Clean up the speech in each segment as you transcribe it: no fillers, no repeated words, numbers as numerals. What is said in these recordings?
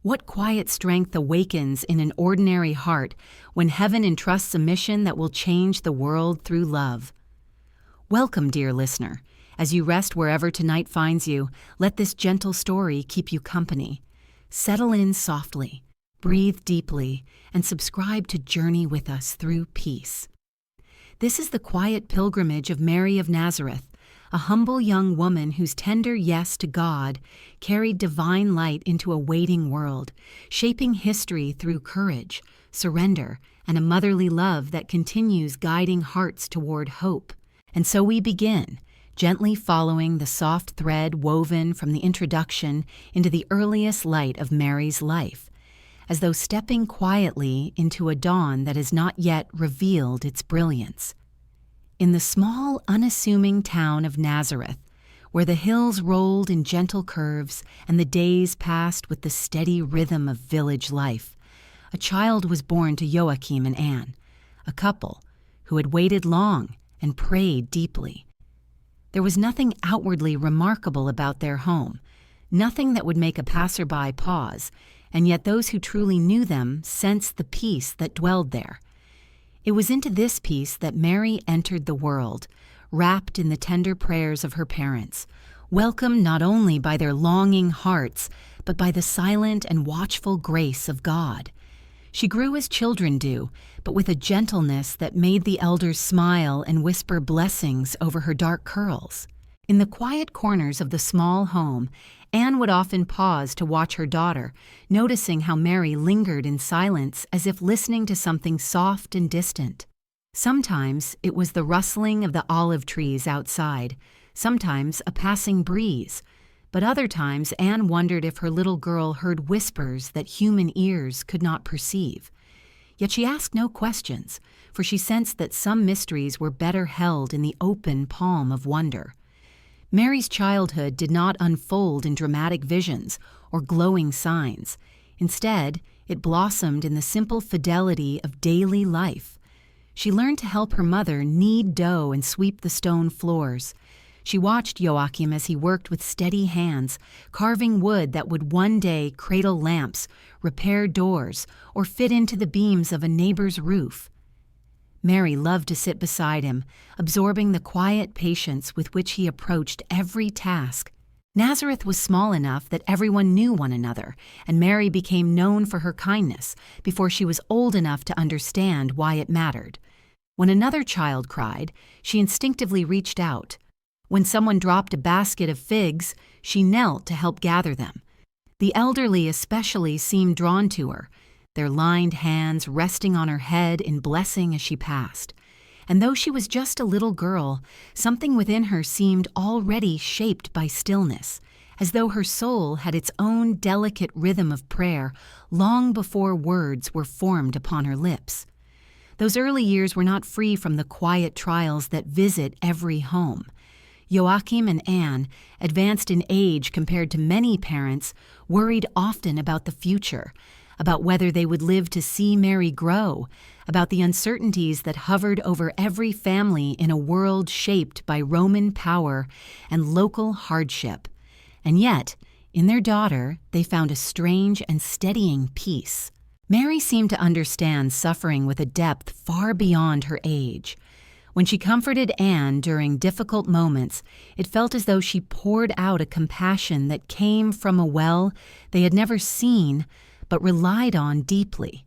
What quiet strength awakens in an ordinary heart when heaven entrusts a mission that will change the world through love? Welcome, dear listener. As you rest wherever tonight finds you, let this gentle story keep you company. Settle in softly, breathe deeply, and subscribe to journey with us through peace. This is the quiet pilgrimage of Mary of Nazareth, a humble young woman whose tender yes to God carried divine light into a waiting world, shaping history through courage, surrender, and a motherly love that continues guiding hearts toward hope. And so we begin, gently following the soft thread woven from the introduction into the earliest light of Mary's life, as though stepping quietly into a dawn that has not yet revealed its brilliance. In the small, unassuming town of Nazareth, where the hills rolled in gentle curves and the days passed with the steady rhythm of village life, a child was born to Joachim and Anne, a couple who had waited long and prayed deeply. There was nothing outwardly remarkable about their home, nothing that would make a passerby pause, and yet those who truly knew them sensed the peace that dwelled there. It was into this peace that Mary entered the world, wrapped in the tender prayers of her parents, welcomed not only by their longing hearts, but by the silent and watchful grace of God. She grew as children do, but with a gentleness that made the elders smile and whisper blessings over her dark curls. In the quiet corners of the small home, Anne would often pause to watch her daughter, noticing how Mary lingered in silence as if listening to something soft and distant. Sometimes it was the rustling of the olive trees outside, sometimes a passing breeze, but other times Anne wondered if her little girl heard whispers that human ears could not perceive. Yet she asked no questions, for she sensed that some mysteries were better held in the open palm of wonder. Mary's childhood did not unfold in dramatic visions or glowing signs. Instead, it blossomed in the simple fidelity of daily life. She learned to help her mother knead dough and sweep the stone floors. She watched Joachim as he worked with steady hands, carving wood that would one day cradle lamps, repair doors, or fit into the beams of a neighbor's roof. Mary loved to sit beside him, absorbing the quiet patience with which he approached every task. Nazareth was small enough that everyone knew one another, and Mary became known for her kindness before she was old enough to understand why it mattered. When another child cried, she instinctively reached out. When someone dropped a basket of figs, she knelt to help gather them. The elderly especially seemed drawn to her, their lined hands resting on her head in blessing as she passed. And though she was just a little girl, something within her seemed already shaped by stillness, as though her soul had its own delicate rhythm of prayer long before words were formed upon her lips. Those early years were not free from the quiet trials that visit every home. Joachim and Anne, advanced in age compared to many parents, worried often about the future, about whether they would live to see Mary grow, about the uncertainties that hovered over every family in a world shaped by Roman power and local hardship. And yet, in their daughter, they found a strange and steadying peace. Mary seemed to understand suffering with a depth far beyond her age. When she comforted Anne during difficult moments, it felt as though she poured out a compassion that came from a well they had never seen, but relied on deeply.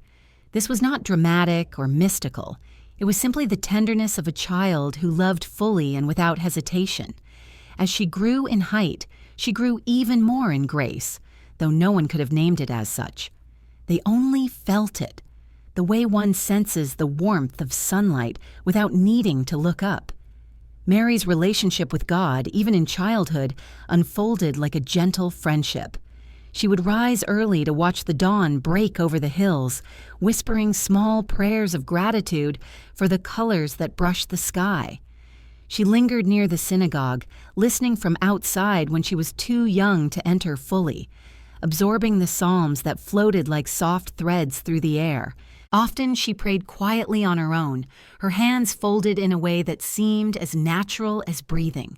This was not dramatic or mystical. It was simply the tenderness of a child who loved fully and without hesitation. As she grew in height, she grew even more in grace, though no one could have named it as such. They only felt it, the way one senses the warmth of sunlight without needing to look up. Mary's relationship with God, even in childhood, unfolded like a gentle friendship. She would rise early to watch the dawn break over the hills, whispering small prayers of gratitude for the colors that brushed the sky. She lingered near the synagogue, listening from outside when she was too young to enter fully, absorbing the psalms that floated like soft threads through the air. Often she prayed quietly on her own, her hands folded in a way that seemed as natural as breathing.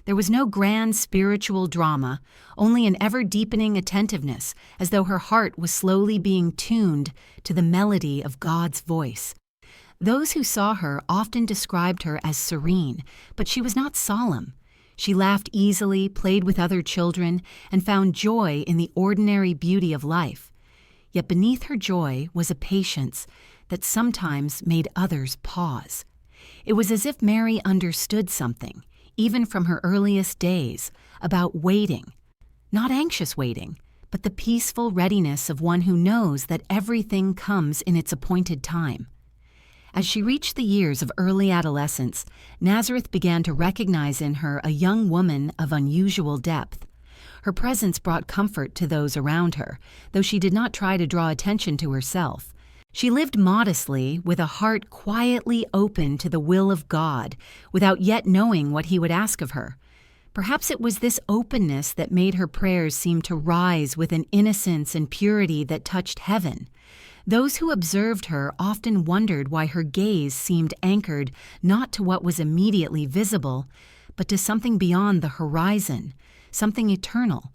There was no grand spiritual drama, only an ever-deepening attentiveness, as though her heart was slowly being tuned to the melody of God's voice. Those who saw her often described her as serene, but she was not solemn. She laughed easily, played with other children, and found joy in the ordinary beauty of life. Yet beneath her joy was a patience that sometimes made others pause. It was as if Mary understood something, even from her earliest days, about waiting. Not anxious waiting, but the peaceful readiness of one who knows that everything comes in its appointed time. As she reached the years of early adolescence, Nazareth began to recognize in her a young woman of unusual depth. Her presence brought comfort to those around her, though she did not try to draw attention to herself. She lived modestly, with a heart quietly open to the will of God, without yet knowing what He would ask of her. Perhaps it was this openness that made her prayers seem to rise with an innocence and purity that touched heaven. Those who observed her often wondered why her gaze seemed anchored not to what was immediately visible, but to something beyond the horizon, something eternal.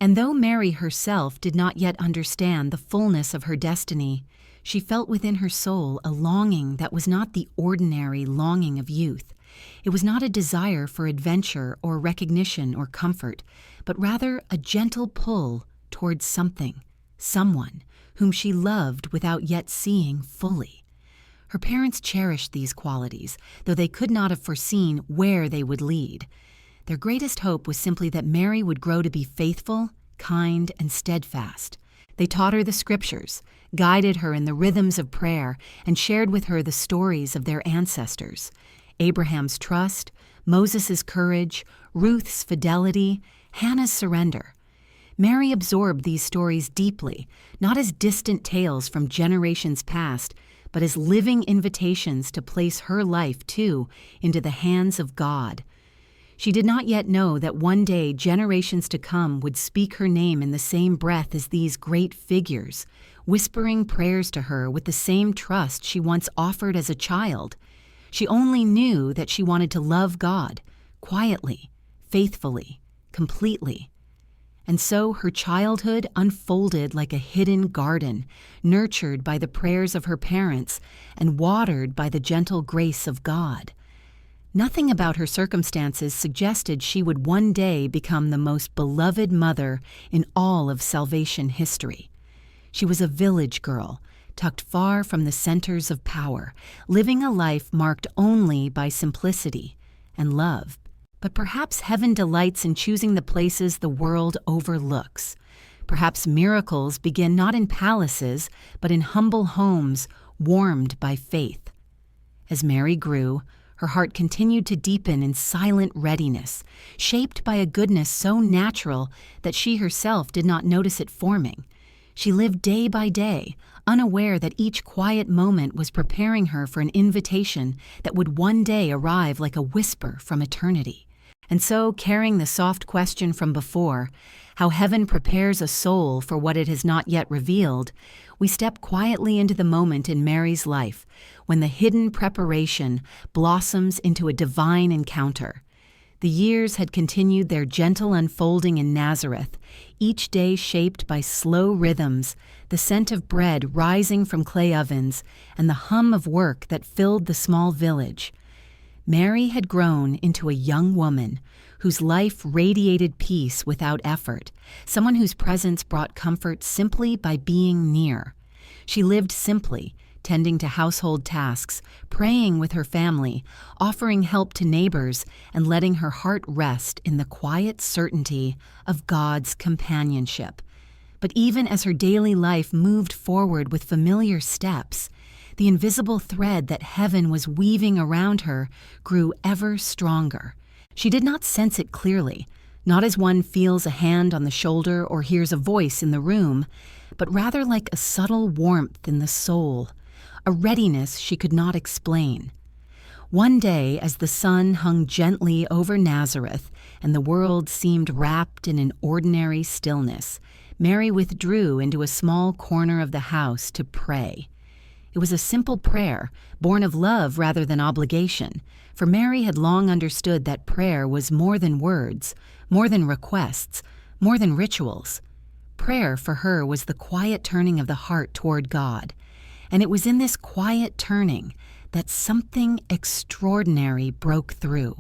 And though Mary herself did not yet understand the fullness of her destiny, she felt within her soul a longing that was not the ordinary longing of youth. It was not a desire for adventure or recognition or comfort, but rather a gentle pull towards something, someone, whom she loved without yet seeing fully. Her parents cherished these qualities, though they could not have foreseen where they would lead. Their greatest hope was simply that Mary would grow to be faithful, kind, and steadfast. They taught her the Scriptures, guided her in the rhythms of prayer, and shared with her the stories of their ancestors: Abraham's trust, Moses' courage, Ruth's fidelity, Hannah's surrender. Mary absorbed these stories deeply, not as distant tales from generations past, but as living invitations to place her life, too, into the hands of God. She did not yet know that one day generations to come would speak her name in the same breath as these great figures, whispering prayers to her with the same trust she once offered as a child. She only knew that she wanted to love God, quietly, faithfully, completely. And so her childhood unfolded like a hidden garden, nurtured by the prayers of her parents and watered by the gentle grace of God. Nothing about her circumstances suggested she would one day become the most beloved mother in all of salvation history. She was a village girl, tucked far from the centers of power, living a life marked only by simplicity and love. But perhaps heaven delights in choosing the places the world overlooks. Perhaps miracles begin not in palaces, but in humble homes warmed by faith. As Mary grew, her heart continued to deepen in silent readiness, shaped by a goodness so natural that she herself did not notice it forming. She lived day by day, unaware that each quiet moment was preparing her for an invitation that would one day arrive like a whisper from eternity. And so, carrying the soft question from before, how heaven prepares a soul for what it has not yet revealed, we step quietly into the moment in Mary's life when the hidden preparation blossoms into a divine encounter. The years had continued their gentle unfolding in Nazareth, each day shaped by slow rhythms, the scent of bread rising from clay ovens, and the hum of work that filled the small village. Mary had grown into a young woman whose life radiated peace without effort, someone whose presence brought comfort simply by being near. She lived simply, tending to household tasks, praying with her family, offering help to neighbors, and letting her heart rest in the quiet certainty of God's companionship. But even as her daily life moved forward with familiar steps, the invisible thread that heaven was weaving around her grew ever stronger. She did not sense it clearly, not as one feels a hand on the shoulder or hears a voice in the room, but rather like a subtle warmth in the soul, a readiness she could not explain. One day, as the sun hung gently over Nazareth and the world seemed wrapped in an ordinary stillness, Mary withdrew into a small corner of the house to pray. It was a simple prayer, born of love rather than obligation, for Mary had long understood that prayer was more than words, more than requests, more than rituals. Prayer for her was the quiet turning of the heart toward God, and it was in this quiet turning that something extraordinary broke through.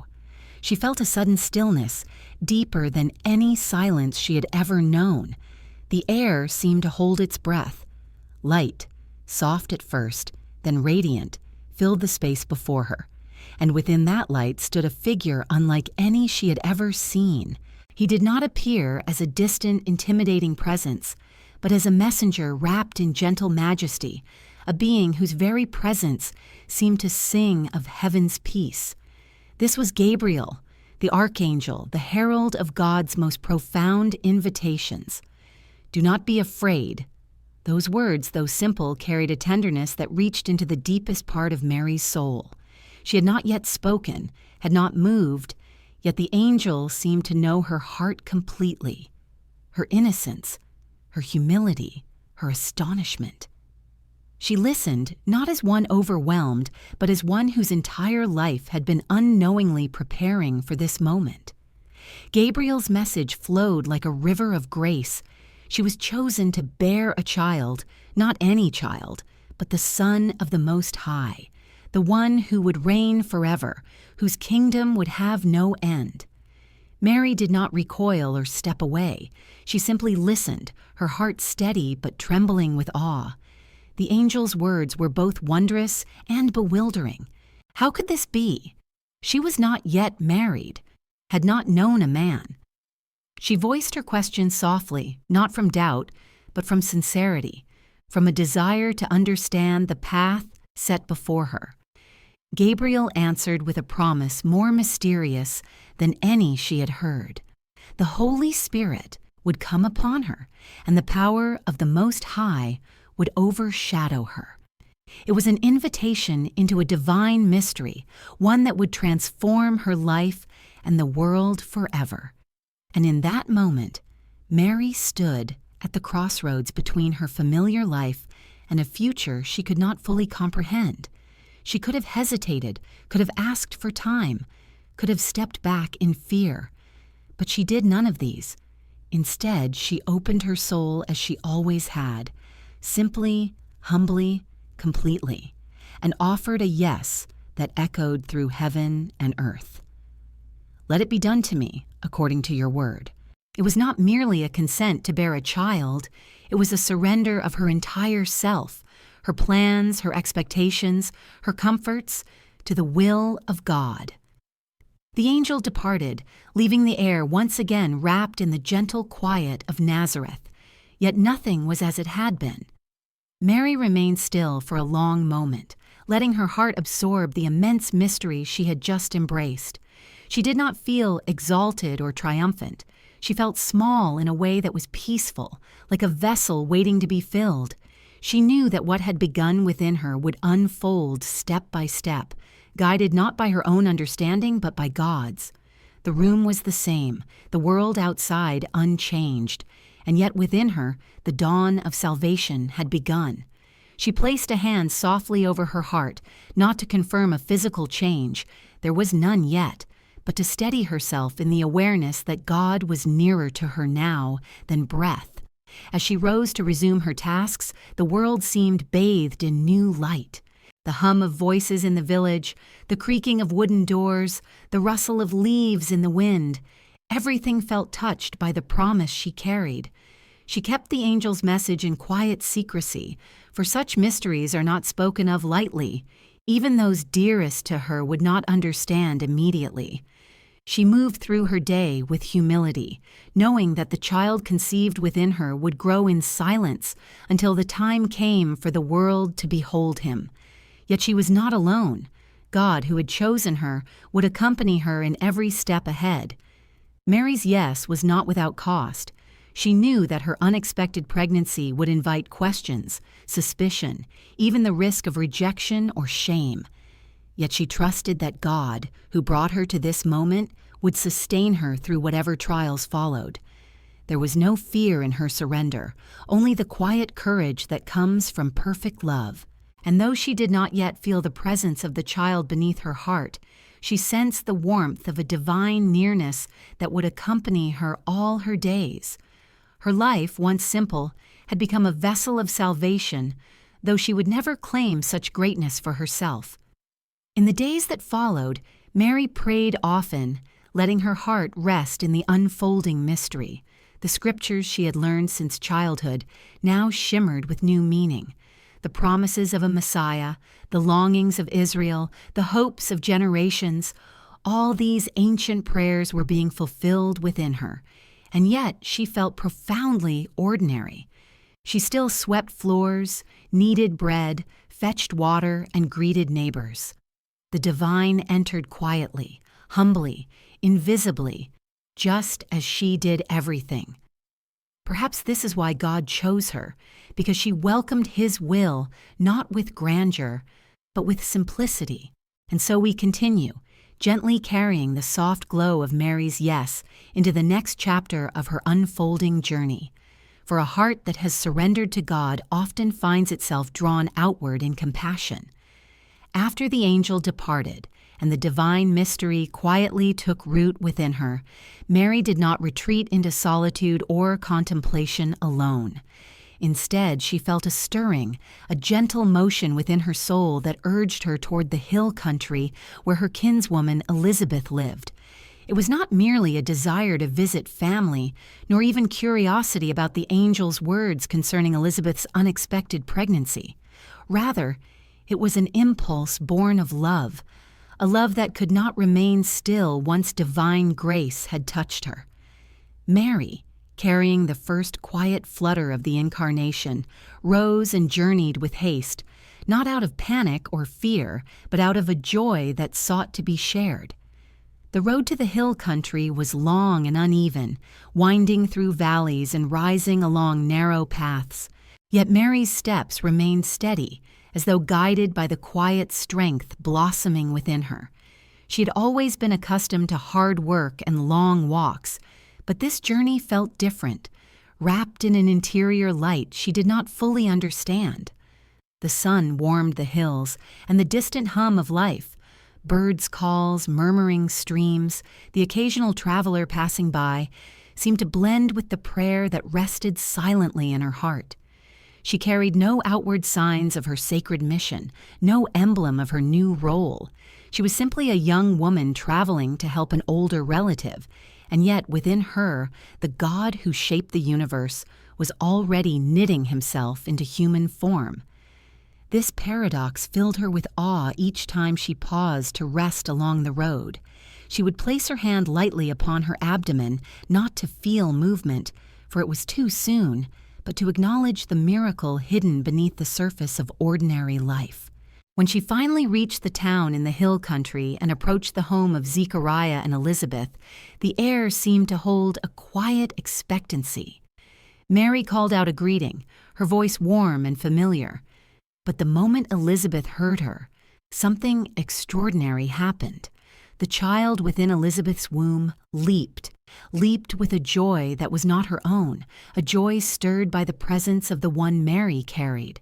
She felt a sudden stillness, deeper than any silence she had ever known. The air seemed to hold its breath. Light, soft at first, then radiant, filled the space before her, and within that light stood a figure unlike any she had ever seen. He did not appear as a distant, intimidating presence, but as a messenger wrapped in gentle majesty, a being whose very presence seemed to sing of heaven's peace. This was Gabriel, the archangel, the herald of God's most profound invitations. "Do not be afraid." Those words, though simple, carried a tenderness that reached into the deepest part of Mary's soul. She had not yet spoken, had not moved, yet the angel seemed to know her heart completely, her innocence, her humility, her astonishment. She listened, not as one overwhelmed, but as one whose entire life had been unknowingly preparing for this moment. Gabriel's message flowed like a river of grace. She was chosen to bear a child, not any child, but the Son of the Most High, the one who would reign forever, whose kingdom would have no end. Mary did not recoil or step away. She simply listened, her heart steady but trembling with awe. The angel's words were both wondrous and bewildering. How could this be? She was not yet married, had not known a man. She voiced her question softly, not from doubt, but from sincerity, from a desire to understand the path set before her. Gabriel answered with a promise more mysterious than any she had heard. The Holy Spirit would come upon her, and the power of the Most High would overshadow her. It was an invitation into a divine mystery, one that would transform her life and the world forever. And in that moment, Mary stood at the crossroads between her familiar life and a future she could not fully comprehend. She could have hesitated, could have asked for time, could have stepped back in fear. But she did none of these. Instead, she opened her soul as she always had, simply, humbly, completely, and offered a yes that echoed through heaven and earth. "Let it be done to me, according to your word." It was not merely a consent to bear a child, it was a surrender of her entire self, her plans, her expectations, her comforts, to the will of God. The angel departed, leaving the air once again wrapped in the gentle quiet of Nazareth, yet nothing was as it had been. Mary remained still for a long moment, letting her heart absorb the immense mystery she had just embraced. She did not feel exalted or triumphant. She felt small in a way that was peaceful, like a vessel waiting to be filled. She knew that what had begun within her would unfold step by step, guided not by her own understanding but by God's. The room was the same, the world outside unchanged, and yet within her the dawn of salvation had begun. She placed a hand softly over her heart, not to confirm a physical change, there was none yet, but to steady herself in the awareness that God was nearer to her now than breath. As she rose to resume her tasks, the world seemed bathed in new light. The hum of voices in the village, the creaking of wooden doors, the rustle of leaves in the wind, everything felt touched by the promise she carried. She kept the angel's message in quiet secrecy, for such mysteries are not spoken of lightly. Even those dearest to her would not understand immediately. She moved through her day with humility, knowing that the child conceived within her would grow in silence until the time came for the world to behold him. Yet she was not alone. God, who had chosen her, would accompany her in every step ahead. Mary's yes was not without cost. She knew that her unexpected pregnancy would invite questions, suspicion, even the risk of rejection or shame. Yet she trusted that God, who brought her to this moment, would sustain her through whatever trials followed. There was no fear in her surrender, only the quiet courage that comes from perfect love. And though she did not yet feel the presence of the child beneath her heart, she sensed the warmth of a divine nearness that would accompany her all her days. Her life, once simple, had become a vessel of salvation, though she would never claim such greatness for herself. In the days that followed, Mary prayed often, letting her heart rest in the unfolding mystery. The scriptures she had learned since childhood now shimmered with new meaning. The promises of a Messiah, the longings of Israel, the hopes of generations, all these ancient prayers were being fulfilled within her, and yet she felt profoundly ordinary. She still swept floors, kneaded bread, fetched water, and greeted neighbors. The divine entered quietly, humbly, invisibly, just as she did everything. Perhaps this is why God chose her, because she welcomed His will not with grandeur, but with simplicity. And so we continue, gently carrying the soft glow of Mary's yes into the next chapter of her unfolding journey. For a heart that has surrendered to God often finds itself drawn outward in compassion. After the angel departed, and the divine mystery quietly took root within her, Mary did not retreat into solitude or contemplation alone. Instead, she felt a stirring, a gentle motion within her soul that urged her toward the hill country where her kinswoman Elizabeth lived. It was not merely a desire to visit family, nor even curiosity about the angel's words concerning Elizabeth's unexpected pregnancy. Rather, it was an impulse born of love, a love that could not remain still once divine grace had touched her. Mary, carrying the first quiet flutter of the Incarnation, rose and journeyed with haste, not out of panic or fear, but out of a joy that sought to be shared. The road to the hill country was long and uneven, winding through valleys and rising along narrow paths. Yet Mary's steps remained steady, as though guided by the quiet strength blossoming within her. She had always been accustomed to hard work and long walks, but this journey felt different, wrapped in an interior light she did not fully understand. The sun warmed the hills, and the distant hum of life, birds' calls, murmuring streams, the occasional traveler passing by, seemed to blend with the prayer that rested silently in her heart. She carried no outward signs of her sacred mission, no emblem of her new role. She was simply a young woman traveling to help an older relative, and yet within her, the God who shaped the universe was already knitting Himself into human form. This paradox filled her with awe each time she paused to rest along the road. She would place her hand lightly upon her abdomen, not to feel movement, for it was too soon, but to acknowledge the miracle hidden beneath the surface of ordinary life. When she finally reached the town in the hill country and approached the home of Zechariah and Elizabeth, the air seemed to hold a quiet expectancy. Mary called out a greeting, her voice warm and familiar. But the moment Elizabeth heard her, something extraordinary happened. The child within Elizabeth's womb leaped with a joy that was not her own, a joy stirred by the presence of the one Mary carried.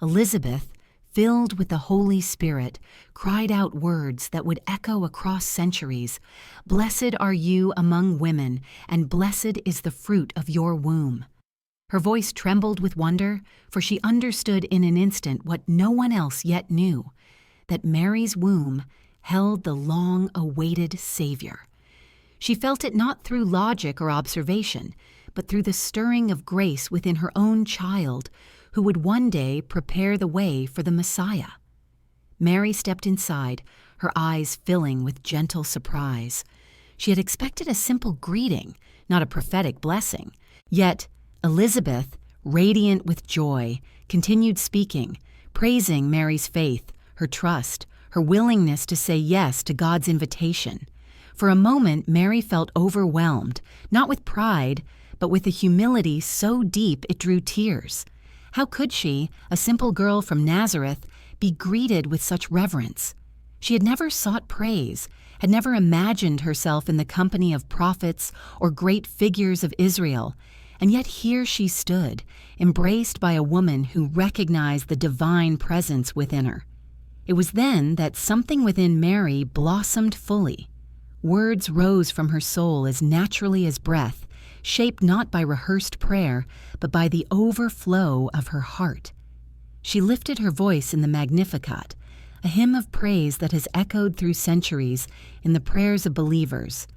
Elizabeth, filled with the Holy Spirit, cried out words that would echo across centuries. "Blessed are you among women, and blessed is the fruit of your womb." Her voice trembled with wonder, for she understood in an instant what no one else yet knew, that Mary's womb held the long-awaited Savior. She felt it not through logic or observation, but through the stirring of grace within her own child, who would one day prepare the way for the Messiah. Mary stepped inside, her eyes filling with gentle surprise. She had expected a simple greeting, not a prophetic blessing. Yet Elizabeth, radiant with joy, continued speaking, praising Mary's faith, her trust, her willingness to say yes to God's invitation. For a moment, Mary felt overwhelmed, not with pride, but with a humility so deep it drew tears. How could she, a simple girl from Nazareth, be greeted with such reverence? She had never sought praise, had never imagined herself in the company of prophets or great figures of Israel, And yet here she stood, embraced by a woman who recognized the divine presence within her. It was then that something within Mary blossomed fully. Words rose from her soul as naturally as breath, shaped not by rehearsed prayer, but by the overflow of her heart. She lifted her voice in the Magnificat, a hymn of praise that has echoed through centuries in the prayers of believers.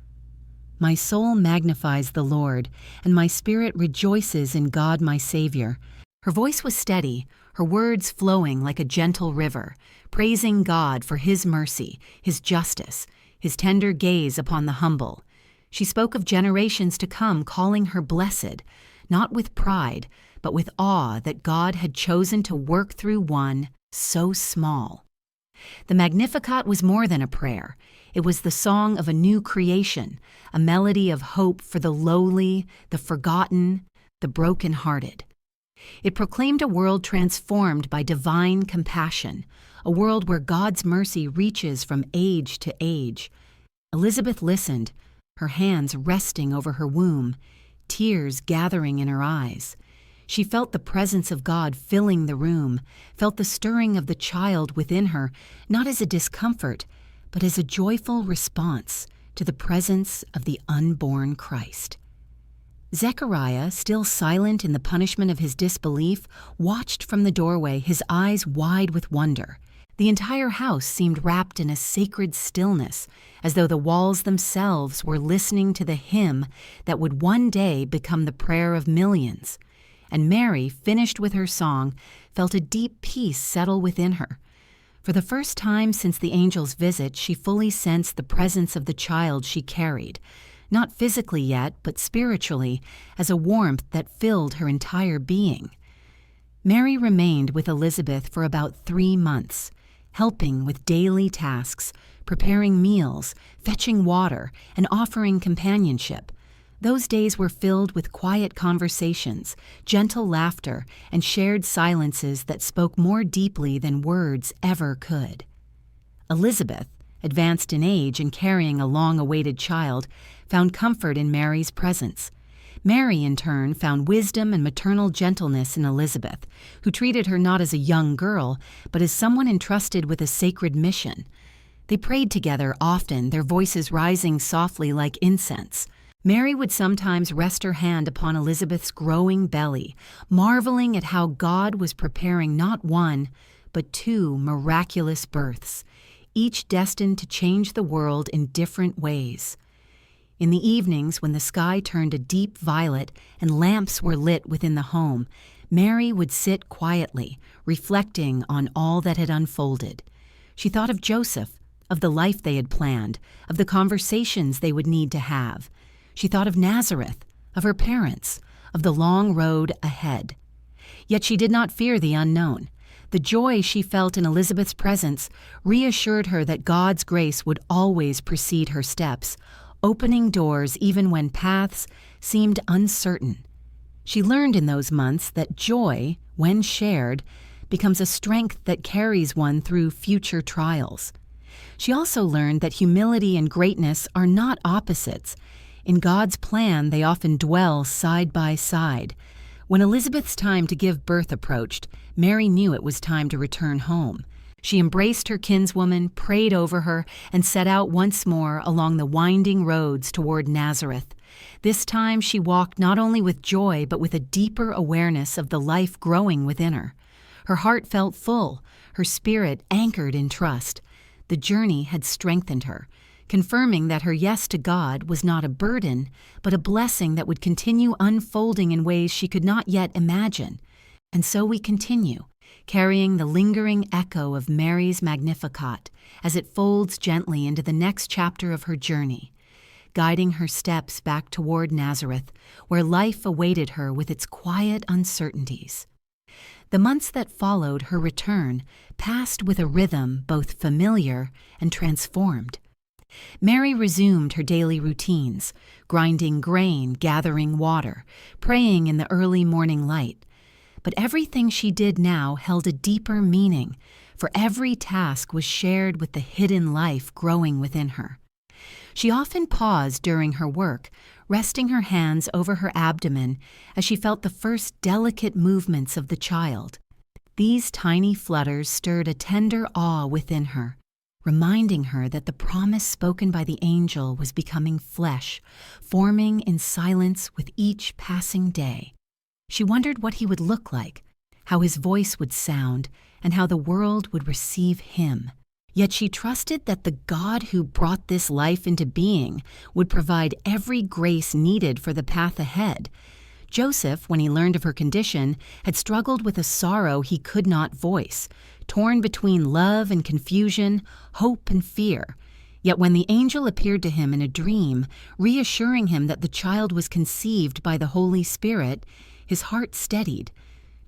My soul magnifies the Lord, and my spirit rejoices in God my Savior. Her voice was steady, her words flowing like a gentle river, praising God for His mercy, His justice, His tender gaze upon the humble. She spoke of generations to come, calling her blessed, not with pride, but with awe that God had chosen to work through one so small. The Magnificat was more than a prayer. It was the song of a new creation, a melody of hope for the lowly, the forgotten, the broken-hearted. It proclaimed a world transformed by divine compassion, a world where God's mercy reaches from age to age. Elizabeth listened, her hands resting over her womb, tears gathering in her eyes. She felt the presence of God filling the room, felt the stirring of the child within her, not as a discomfort, but as a joyful response to the presence of the unborn Christ. Zechariah, still silent in the punishment of his disbelief, watched from the doorway, his eyes wide with wonder. The entire house seemed wrapped in a sacred stillness, as though the walls themselves were listening to the hymn that would one day become the prayer of millions. And Mary, finished with her song, felt a deep peace settle within her. For the first time since the angel's visit, she fully sensed the presence of the child she carried, not physically yet, but spiritually, as a warmth that filled her entire being. Mary remained with Elizabeth for about 3 months, helping with daily tasks, preparing meals, fetching water, and offering companionship. Those days were filled with quiet conversations, gentle laughter, and shared silences that spoke more deeply than words ever could. Elizabeth, advanced in age and carrying a long-awaited child, found comfort in Mary's presence. Mary, in turn, found wisdom and maternal gentleness in Elizabeth, who treated her not as a young girl, but as someone entrusted with a sacred mission. They prayed together often, their voices rising softly like incense. Mary would sometimes rest her hand upon Elizabeth's growing belly, marveling at how God was preparing not one, but 2 miraculous births, each destined to change the world in different ways. In the evenings, when the sky turned a deep violet and lamps were lit within the home, Mary would sit quietly, reflecting on all that had unfolded. She thought of Joseph, of the life they had planned, of the conversations they would need to have. She thought of Nazareth, of her parents, of the long road ahead. Yet she did not fear the unknown. The joy she felt in Elizabeth's presence reassured her that God's grace would always precede her steps, opening doors even when paths seemed uncertain. She learned in those months that joy, when shared, becomes a strength that carries one through future trials. She also learned that humility and greatness are not opposites. In God's plan, they often dwell side by side. When Elizabeth's time to give birth approached, Mary knew it was time to return home. She embraced her kinswoman, prayed over her, and set out once more along the winding roads toward Nazareth. This time she walked not only with joy, but with a deeper awareness of the life growing within her. Her heart felt full, her spirit anchored in trust. The journey had strengthened her, confirming that her yes to God was not a burden, but a blessing that would continue unfolding in ways she could not yet imagine. And so we continue, carrying the lingering echo of Mary's Magnificat as it folds gently into the next chapter of her journey, guiding her steps back toward Nazareth, where life awaited her with its quiet uncertainties. The months that followed her return passed with a rhythm both familiar and transformed. Mary resumed her daily routines, grinding grain, gathering water, praying in the early morning light. But everything she did now held a deeper meaning, for every task was shared with the hidden life growing within her. She often paused during her work, resting her hands over her abdomen as she felt the first delicate movements of the child. These tiny flutters stirred a tender awe within her, reminding her that the promise spoken by the angel was becoming flesh, forming in silence with each passing day. She wondered what he would look like, how his voice would sound, and how the world would receive him. Yet she trusted that the God who brought this life into being would provide every grace needed for the path ahead. Joseph, when he learned of her condition, had struggled with a sorrow he could not voice, torn between love and confusion, hope and fear. Yet when the angel appeared to him in a dream, reassuring him that the child was conceived by the Holy Spirit, his heart steadied.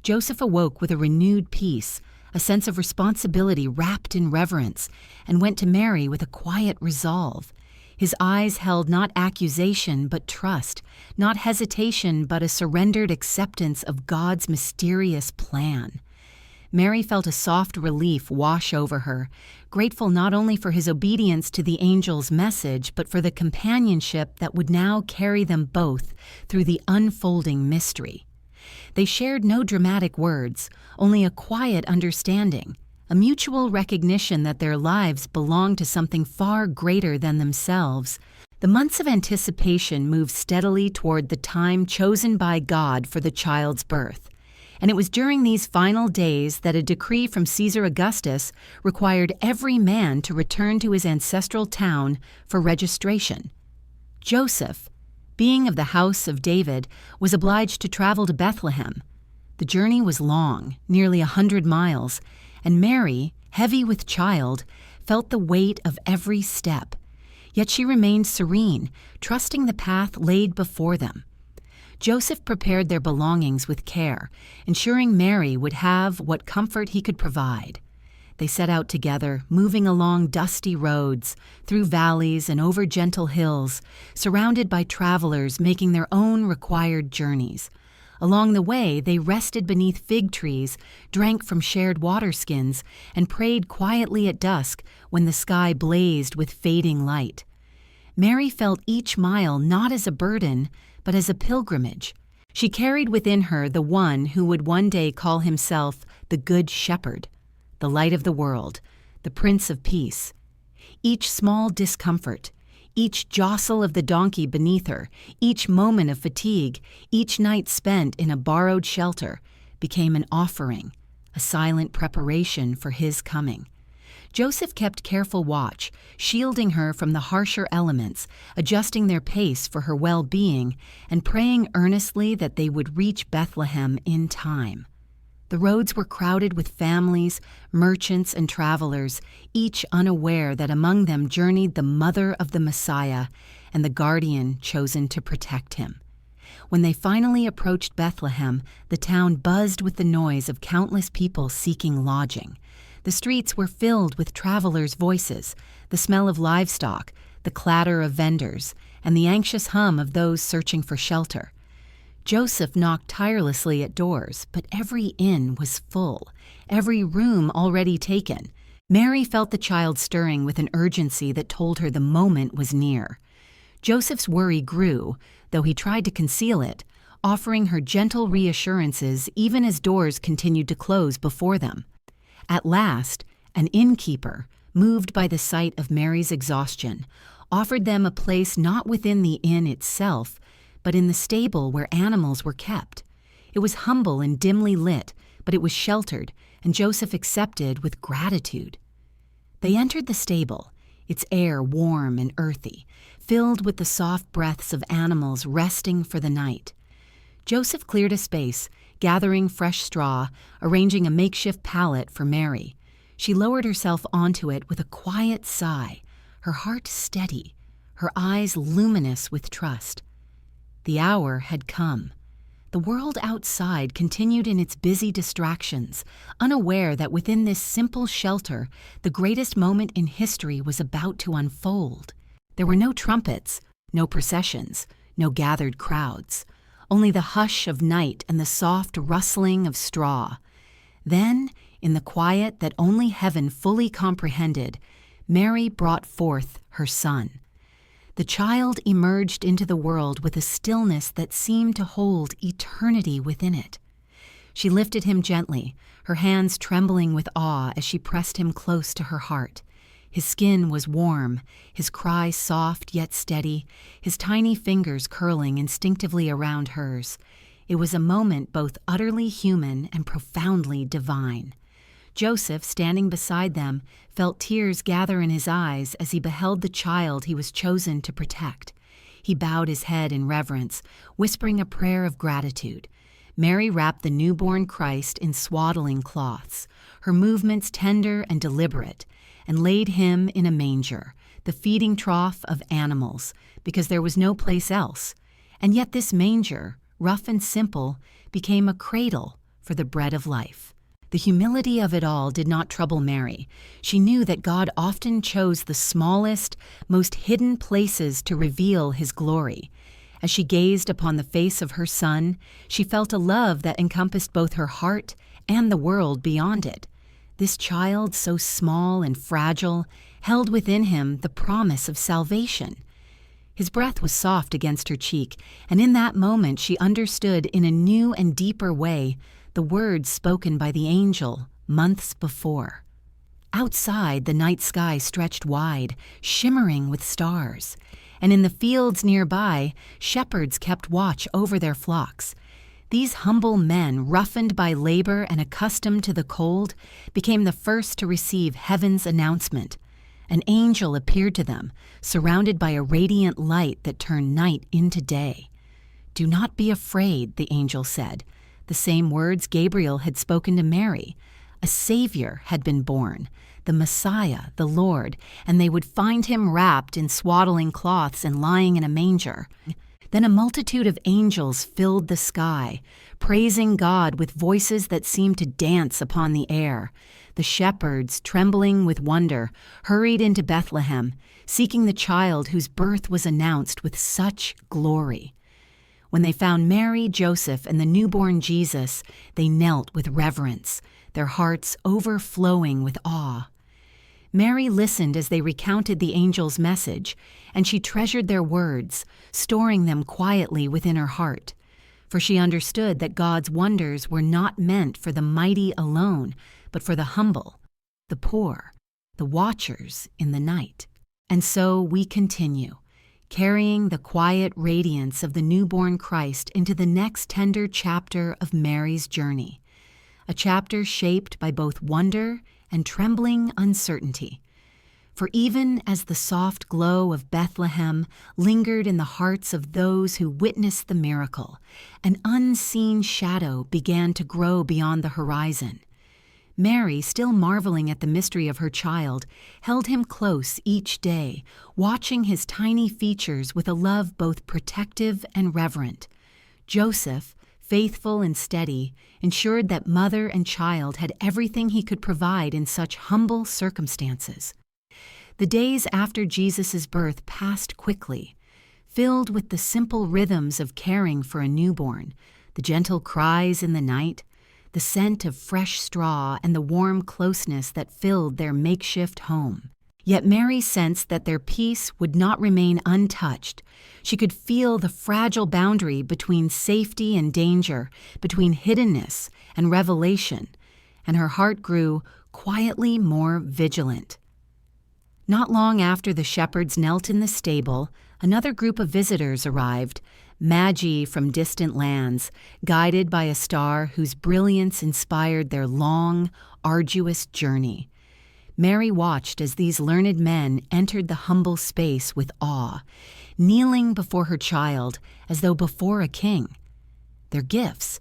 Joseph awoke with a renewed peace, a sense of responsibility wrapped in reverence, and went to Mary with a quiet resolve. His eyes held not accusation but trust, not hesitation but a surrendered acceptance of God's mysterious plan. Mary felt a soft relief wash over her, grateful not only for his obedience to the angel's message, but for the companionship that would now carry them both through the unfolding mystery. They shared no dramatic words, only a quiet understanding, a mutual recognition that their lives belonged to something far greater than themselves. The months of anticipation moved steadily toward the time chosen by God for the child's birth. And it was during these final days that a decree from Caesar Augustus required every man to return to his ancestral town for registration. Joseph, being of the house of David, was obliged to travel to Bethlehem. The journey was long, nearly 100 miles, and Mary, heavy with child, felt the weight of every step. Yet she remained serene, trusting the path laid before them. Joseph prepared their belongings with care, ensuring Mary would have what comfort he could provide. They set out together, moving along dusty roads, through valleys and over gentle hills, surrounded by travelers making their own required journeys. Along the way, they rested beneath fig trees, drank from shared water skins, and prayed quietly at dusk when the sky blazed with fading light. Mary felt each mile not as a burden, but as a pilgrimage. She carried within her the one who would one day call himself the Good Shepherd, the light of the world, the Prince of Peace. Each small discomfort, each jostle of the donkey beneath her, each moment of fatigue, each night spent in a borrowed shelter, became an offering, a silent preparation for his coming. Joseph kept careful watch, shielding her from the harsher elements, adjusting their pace for her well-being, and praying earnestly that they would reach Bethlehem in time. The roads were crowded with families, merchants, and travelers, each unaware that among them journeyed the mother of the Messiah and the guardian chosen to protect him. When they finally approached Bethlehem, the town buzzed with the noise of countless people seeking lodging. The streets were filled with travelers' voices, the smell of livestock, the clatter of vendors, and the anxious hum of those searching for shelter. Joseph knocked tirelessly at doors, but every inn was full, every room already taken. Mary felt the child stirring with an urgency that told her the moment was near. Joseph's worry grew, though he tried to conceal it, offering her gentle reassurances even as doors continued to close before them. At last, an innkeeper, moved by the sight of Mary's exhaustion, offered them a place not within the inn itself, but in the stable where animals were kept. It was humble and dimly lit, but it was sheltered, and Joseph accepted with gratitude. They entered the stable, its air warm and earthy, filled with the soft breaths of animals resting for the night. Joseph cleared a space, gathering fresh straw, arranging a makeshift pallet for Mary. She lowered herself onto it with a quiet sigh, her heart steady, her eyes luminous with trust. The hour had come. The world outside continued in its busy distractions, unaware that within this simple shelter, the greatest moment in history was about to unfold. There were no trumpets, no processions, no gathered crowds. Only the hush of night and the soft rustling of straw. Then, in the quiet that only heaven fully comprehended, Mary brought forth her son. The child emerged into the world with a stillness that seemed to hold eternity within it. She lifted him gently, her hands trembling with awe as she pressed him close to her heart. His skin was warm, his cry soft yet steady, his tiny fingers curling instinctively around hers. It was a moment both utterly human and profoundly divine. Joseph, standing beside them, felt tears gather in his eyes as he beheld the child he was chosen to protect. He bowed his head in reverence, whispering a prayer of gratitude. Mary wrapped the newborn Christ in swaddling cloths, her movements tender and deliberate, and laid him in a manger, the feeding trough of animals, because there was no place else. And yet this manger, rough and simple, became a cradle for the bread of life. The humility of it all did not trouble Mary. She knew that God often chose the smallest, most hidden places to reveal His glory. As she gazed upon the face of her Son, she felt a love that encompassed both her heart and the world beyond it. This child, so small and fragile, held within him the promise of salvation. His breath was soft against her cheek, and in that moment she understood in a new and deeper way the words spoken by the angel months before. Outside, the night sky stretched wide, shimmering with stars, and in the fields nearby, shepherds kept watch over their flocks. These humble men, roughened by labor and accustomed to the cold, became the first to receive heaven's announcement. An angel appeared to them, surrounded by a radiant light that turned night into day. "Do not be afraid," the angel said. The same words Gabriel had spoken to Mary. A Savior had been born, the Messiah, the Lord, and they would find him wrapped in swaddling cloths and lying in a manger. Then a multitude of angels filled the sky, praising God with voices that seemed to dance upon the air. The shepherds, trembling with wonder, hurried into Bethlehem, seeking the child whose birth was announced with such glory. When they found Mary, Joseph, and the newborn Jesus, they knelt with reverence, their hearts overflowing with awe. Mary listened as they recounted the angel's message, and she treasured their words, storing them quietly within her heart. For she understood that God's wonders were not meant for the mighty alone, but for the humble, the poor, the watchers in the night. And so we continue, carrying the quiet radiance of the newborn Christ into the next tender chapter of Mary's journey, a chapter shaped by both wonder and trembling uncertainty. For even as the soft glow of Bethlehem lingered in the hearts of those who witnessed the miracle, an unseen shadow began to grow beyond the horizon. Mary, still marveling at the mystery of her child, held him close each day, watching his tiny features with a love both protective and reverent. Joseph, faithful and steady, ensured that mother and child had everything he could provide in such humble circumstances. The days after Jesus' birth passed quickly, filled with the simple rhythms of caring for a newborn, the gentle cries in the night, the scent of fresh straw, and the warm closeness that filled their makeshift home. Yet Mary sensed that their peace would not remain untouched. She could feel the fragile boundary between safety and danger, between hiddenness and revelation, and her heart grew quietly more vigilant. Not long after the shepherds knelt in the stable, another group of visitors arrived, Magi from distant lands, guided by a star whose brilliance inspired their long, arduous journey. Mary watched as these learned men entered the humble space with awe, kneeling before her child as though before a king. Their gifts,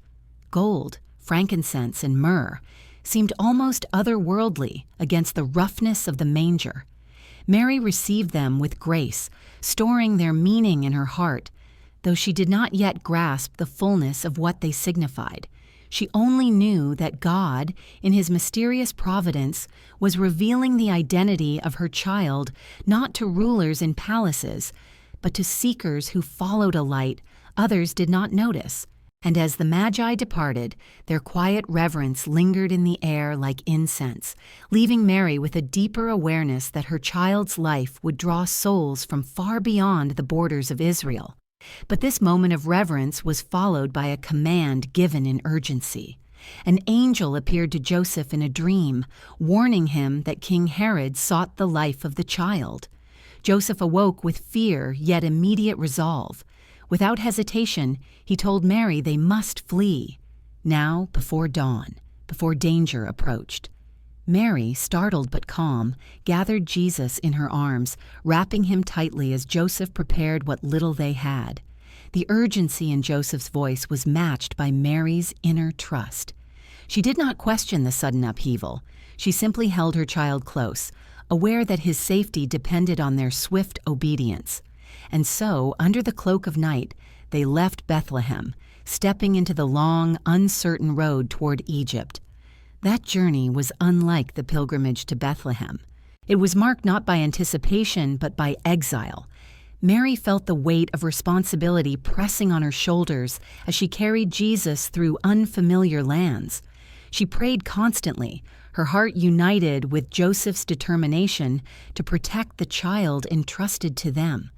gold, frankincense, and myrrh, seemed almost otherworldly against the roughness of the manger. Mary received them with grace, storing their meaning in her heart, though she did not yet grasp the fullness of what they signified. She only knew that God, in His mysterious providence, was revealing the identity of her child not to rulers in palaces, but to seekers who followed a light others did not notice. And as the Magi departed, their quiet reverence lingered in the air like incense, leaving Mary with a deeper awareness that her child's life would draw souls from far beyond the borders of Israel. But this moment of reverence was followed by a command given in urgency. An angel appeared to Joseph in a dream, warning him that King Herod sought the life of the child. Joseph awoke with fear yet immediate resolve. Without hesitation, he told Mary they must flee, now before dawn, before danger approached. Mary, startled but calm, gathered Jesus in her arms, wrapping him tightly as Joseph prepared what little they had. The urgency in Joseph's voice was matched by Mary's inner trust. She did not question the sudden upheaval. She simply held her child close, aware that his safety depended on their swift obedience. And so, under the cloak of night, they left Bethlehem, stepping into the long, uncertain road toward Egypt. That journey was unlike the pilgrimage to Bethlehem. It was marked not by anticipation, but by exile. Mary felt the weight of responsibility pressing on her shoulders as she carried Jesus through unfamiliar lands. She prayed constantly, her heart united with Joseph's determination to protect the child entrusted to them.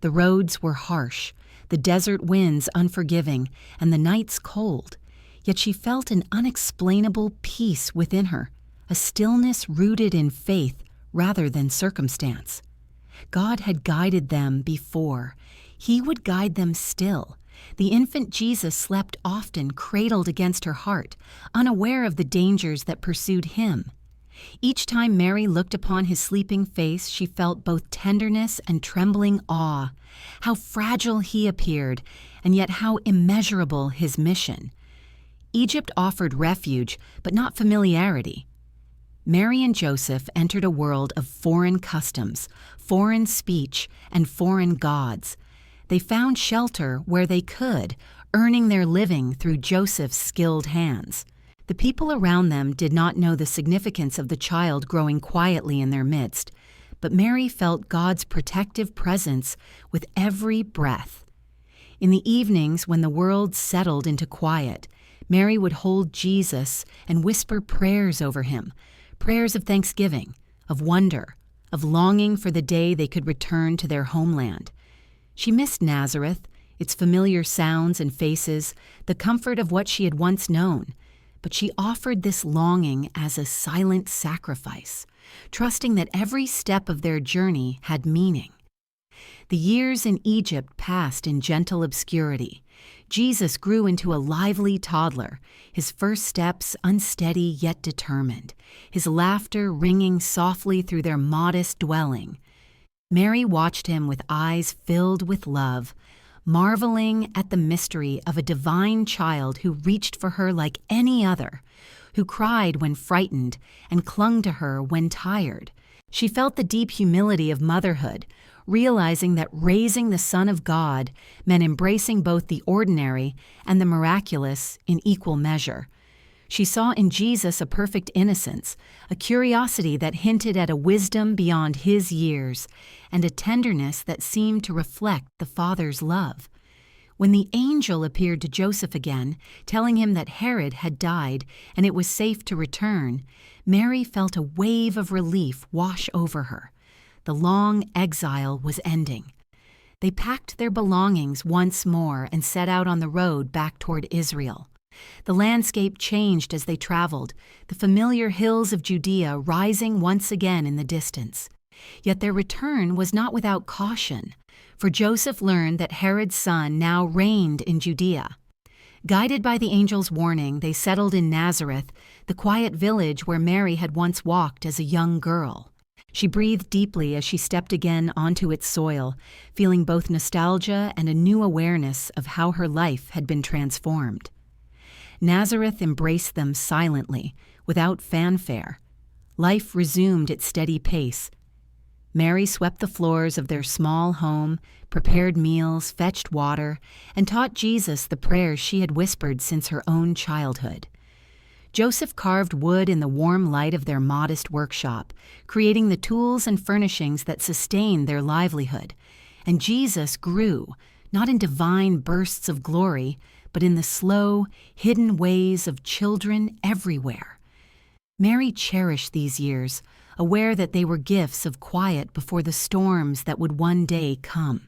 The roads were harsh, the desert winds unforgiving, and the nights cold. Yet she felt an unexplainable peace within her, a stillness rooted in faith rather than circumstance. God had guided them before. He would guide them still. The infant Jesus slept often, cradled against her heart, unaware of the dangers that pursued him. Each time Mary looked upon his sleeping face, she felt both tenderness and trembling awe. How fragile he appeared, and yet how immeasurable his mission. Egypt offered refuge, but not familiarity. Mary and Joseph entered a world of foreign customs, foreign speech, and foreign gods. They found shelter where they could, earning their living through Joseph's skilled hands. The people around them did not know the significance of the child growing quietly in their midst, but Mary felt God's protective presence with every breath. In the evenings, when the world settled into quiet, Mary would hold Jesus and whisper prayers over him, prayers of thanksgiving, of wonder, of longing for the day they could return to their homeland. She missed Nazareth, its familiar sounds and faces, the comfort of what she had once known. But she offered this longing as a silent sacrifice, trusting that every step of their journey had meaning. The years in Egypt passed in gentle obscurity. Jesus grew into a lively toddler, his first steps unsteady yet determined, his laughter ringing softly through their modest dwelling. Mary watched him with eyes filled with love, marveling at the mystery of a divine child who reached for her like any other, who cried when frightened and clung to her when tired. She felt the deep humility of motherhood, realizing that raising the Son of God meant embracing both the ordinary and the miraculous in equal measure. She saw in Jesus a perfect innocence, a curiosity that hinted at a wisdom beyond his years, and a tenderness that seemed to reflect the Father's love. When the angel appeared to Joseph again, telling him that Herod had died and it was safe to return, Mary felt a wave of relief wash over her. The long exile was ending. They packed their belongings once more and set out on the road back toward Israel. The landscape changed as they traveled, the familiar hills of Judea rising once again in the distance. Yet their return was not without caution, for Joseph learned that Herod's son now reigned in Judea. Guided by the angel's warning, they settled in Nazareth, the quiet village where Mary had once walked as a young girl. She breathed deeply as she stepped again onto its soil, feeling both nostalgia and a new awareness of how her life had been transformed. Nazareth embraced them silently, without fanfare. Life resumed its steady pace. Mary swept the floors of their small home, prepared meals, fetched water, and taught Jesus the prayers she had whispered since her own childhood. Joseph carved wood in the warm light of their modest workshop, creating the tools and furnishings that sustained their livelihood. And Jesus grew, not in divine bursts of glory, but in the slow, hidden ways of children everywhere. Mary cherished these years, aware that they were gifts of quiet before the storms that would one day come.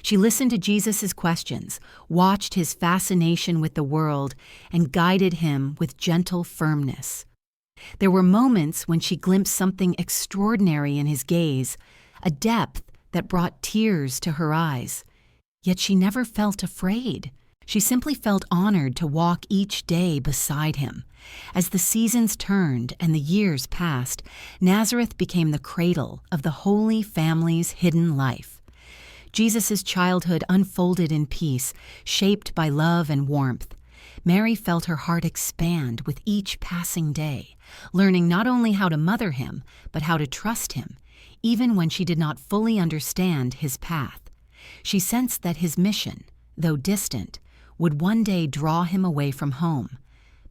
She listened to Jesus' questions, watched his fascination with the world, and guided him with gentle firmness. There were moments when she glimpsed something extraordinary in his gaze, a depth that brought tears to her eyes. Yet she never felt afraid. She simply felt honored to walk each day beside him. As the seasons turned and the years passed, Nazareth became the cradle of the Holy Family's hidden life. Jesus' childhood unfolded in peace, shaped by love and warmth. Mary felt her heart expand with each passing day, learning not only how to mother him, but how to trust him, even when she did not fully understand his path. She sensed that his mission, though distant, would one day draw him away from home.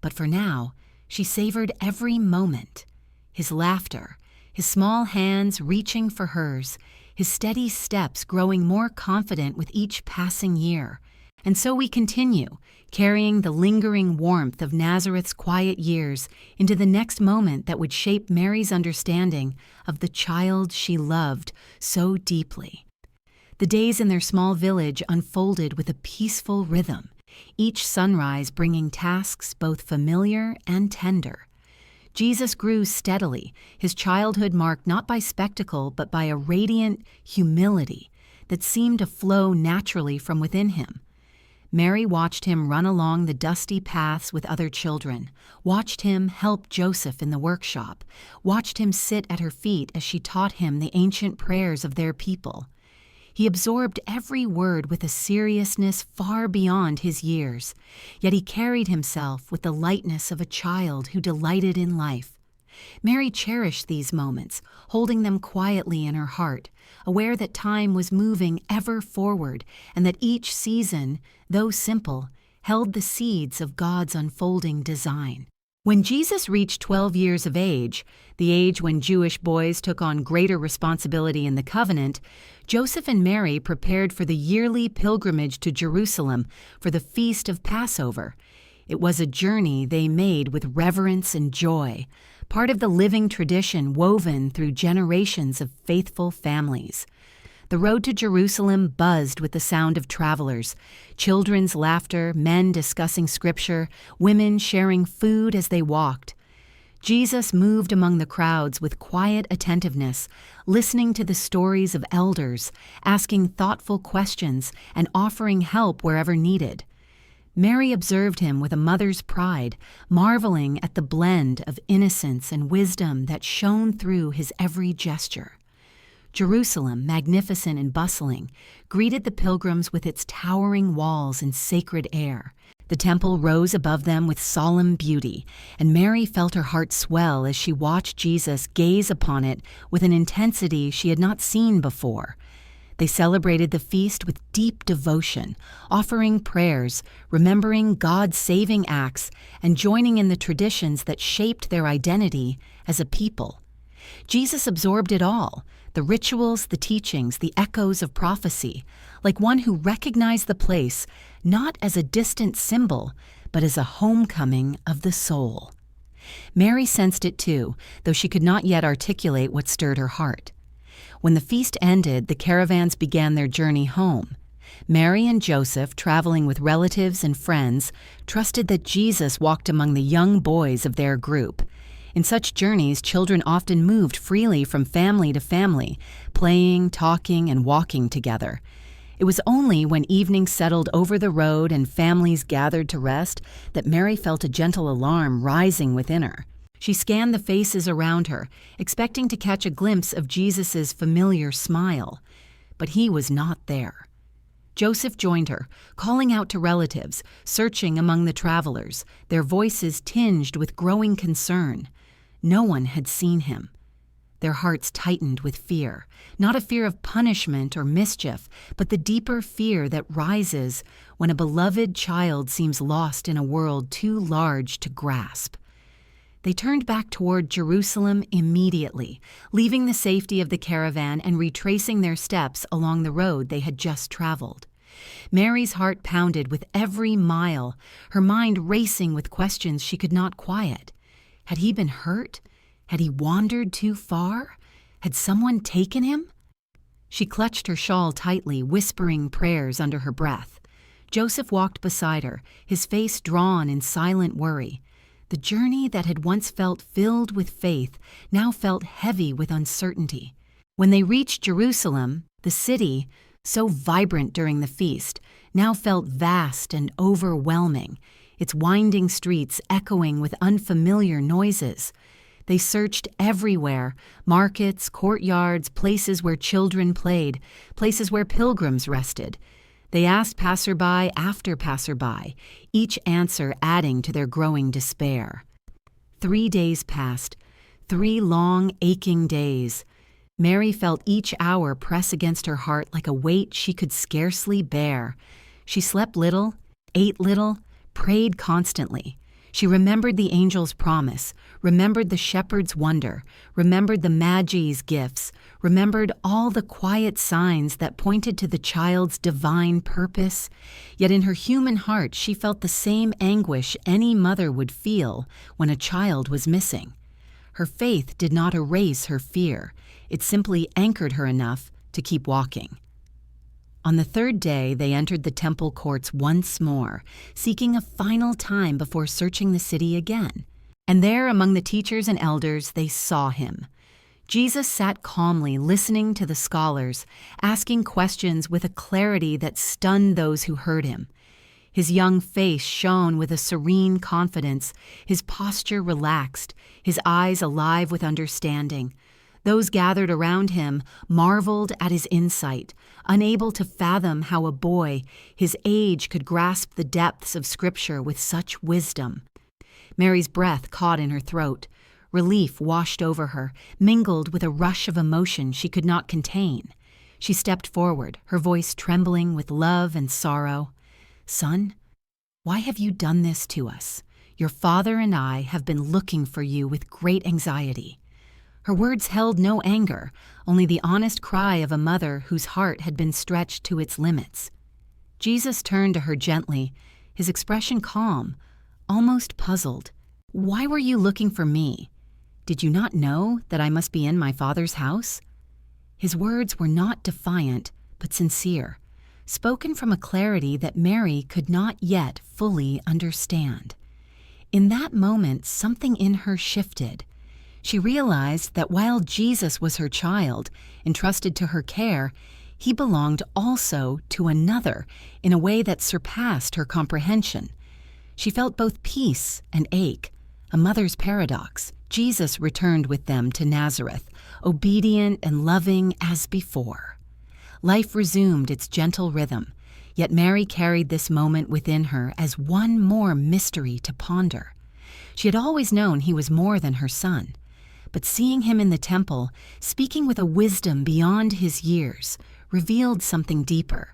But for now, she savored every moment. His laughter, his small hands reaching for hers, his steady steps growing more confident with each passing year. And so we continue, carrying the lingering warmth of Nazareth's quiet years into the next moment that would shape Mary's understanding of the child she loved so deeply. The days in their small village unfolded with a peaceful rhythm, each sunrise bringing tasks both familiar and tender. Jesus grew steadily, his childhood marked not by spectacle but by a radiant humility that seemed to flow naturally from within him. Mary watched him run along the dusty paths with other children, watched him help Joseph in the workshop, watched him sit at her feet as she taught him the ancient prayers of their people. He absorbed every word with a seriousness far beyond his years, yet he carried himself with the lightness of a child who delighted in life. Mary cherished these moments, holding them quietly in her heart, aware that time was moving ever forward and that each season, though simple, held the seeds of God's unfolding design. When Jesus reached 12 years of age, the age when Jewish boys took on greater responsibility in the covenant, Joseph and Mary prepared for the yearly pilgrimage to Jerusalem for the feast of Passover. It was a journey they made with reverence and joy, part of the living tradition woven through generations of faithful families. The road to Jerusalem buzzed with the sound of travelers, children's laughter, men discussing scripture, women sharing food as they walked. Jesus moved among the crowds with quiet attentiveness, listening to the stories of elders, asking thoughtful questions, and offering help wherever needed. Mary observed him with a mother's pride, marveling at the blend of innocence and wisdom that shone through his every gesture. Jerusalem, magnificent and bustling, greeted the pilgrims with its towering walls and sacred air. The temple rose above them with solemn beauty, and Mary felt her heart swell as she watched Jesus gaze upon it with an intensity she had not seen before. They celebrated the feast with deep devotion, offering prayers, remembering God's saving acts, and joining in the traditions that shaped their identity as a people. Jesus absorbed it all, the rituals, the teachings, the echoes of prophecy, like one who recognized the place not as a distant symbol, but as a homecoming of the soul. Mary sensed it too, though she could not yet articulate what stirred her heart. When the feast ended, the caravans began their journey home. Mary and Joseph, traveling with relatives and friends, trusted that Jesus walked among the young boys of their group. In such journeys, children often moved freely from family to family, playing, talking, and walking together. It was only when evening settled over the road and families gathered to rest that Mary felt a gentle alarm rising within her. She scanned the faces around her, expecting to catch a glimpse of Jesus' familiar smile. But he was not there. Joseph joined her, calling out to relatives, searching among the travelers, their voices tinged with growing concern. No one had seen him. Their hearts tightened with fear, not a fear of punishment or mischief, but the deeper fear that rises when a beloved child seems lost in a world too large to grasp. They turned back toward Jerusalem immediately, leaving the safety of the caravan and retracing their steps along the road they had just traveled. Mary's heart pounded with every mile, her mind racing with questions she could not quiet. Had he been hurt? Had he wandered too far? Had someone taken him? She clutched her shawl tightly, whispering prayers under her breath. Joseph walked beside her, his face drawn in silent worry. The journey that had once felt filled with faith now felt heavy with uncertainty. When they reached Jerusalem, the city, so vibrant during the feast, now felt vast and overwhelming, its winding streets echoing with unfamiliar noises. They searched everywhere: markets, courtyards, places where children played, places where pilgrims rested. They asked passerby after passerby, each answer adding to their growing despair. 3 days passed, 3 long, aching days. Mary felt each hour press against her heart like a weight she could scarcely bear. She slept little, ate little, prayed constantly. She remembered the angel's promise, remembered the shepherd's wonder, remembered the Magi's gifts, remembered all the quiet signs that pointed to the child's divine purpose. Yet in her human heart she felt the same anguish any mother would feel when a child was missing. Her faith did not erase her fear. It simply anchored her enough to keep walking. On the 3rd day, they entered the temple courts once more, seeking a final time before searching the city again. And there, among the teachers and elders, they saw him. Jesus sat calmly, listening to the scholars, asking questions with a clarity that stunned those who heard him. His young face shone with a serene confidence, his posture relaxed, his eyes alive with understanding. Those gathered around him marveled at his insight, unable to fathom how a boy his age could grasp the depths of Scripture with such wisdom. Mary's breath caught in her throat. Relief washed over her, mingled with a rush of emotion she could not contain. She stepped forward, her voice trembling with love and sorrow. "Son, why have you done this to us? Your father and I have been looking for you with great anxiety." Her words held no anger, only the honest cry of a mother whose heart had been stretched to its limits. Jesus turned to her gently, his expression calm, almost puzzled. "Why were you looking for me? Did you not know that I must be in my Father's house?" His words were not defiant, but sincere, spoken from a clarity that Mary could not yet fully understand. In that moment, something in her shifted. She realized that while Jesus was her child, entrusted to her care, he belonged also to another in a way that surpassed her comprehension. She felt both peace and ache, a mother's paradox. Jesus returned with them to Nazareth, obedient and loving as before. Life resumed its gentle rhythm, yet Mary carried this moment within her as one more mystery to ponder. She had always known he was more than her son. But seeing him in the temple, speaking with a wisdom beyond his years, revealed something deeper,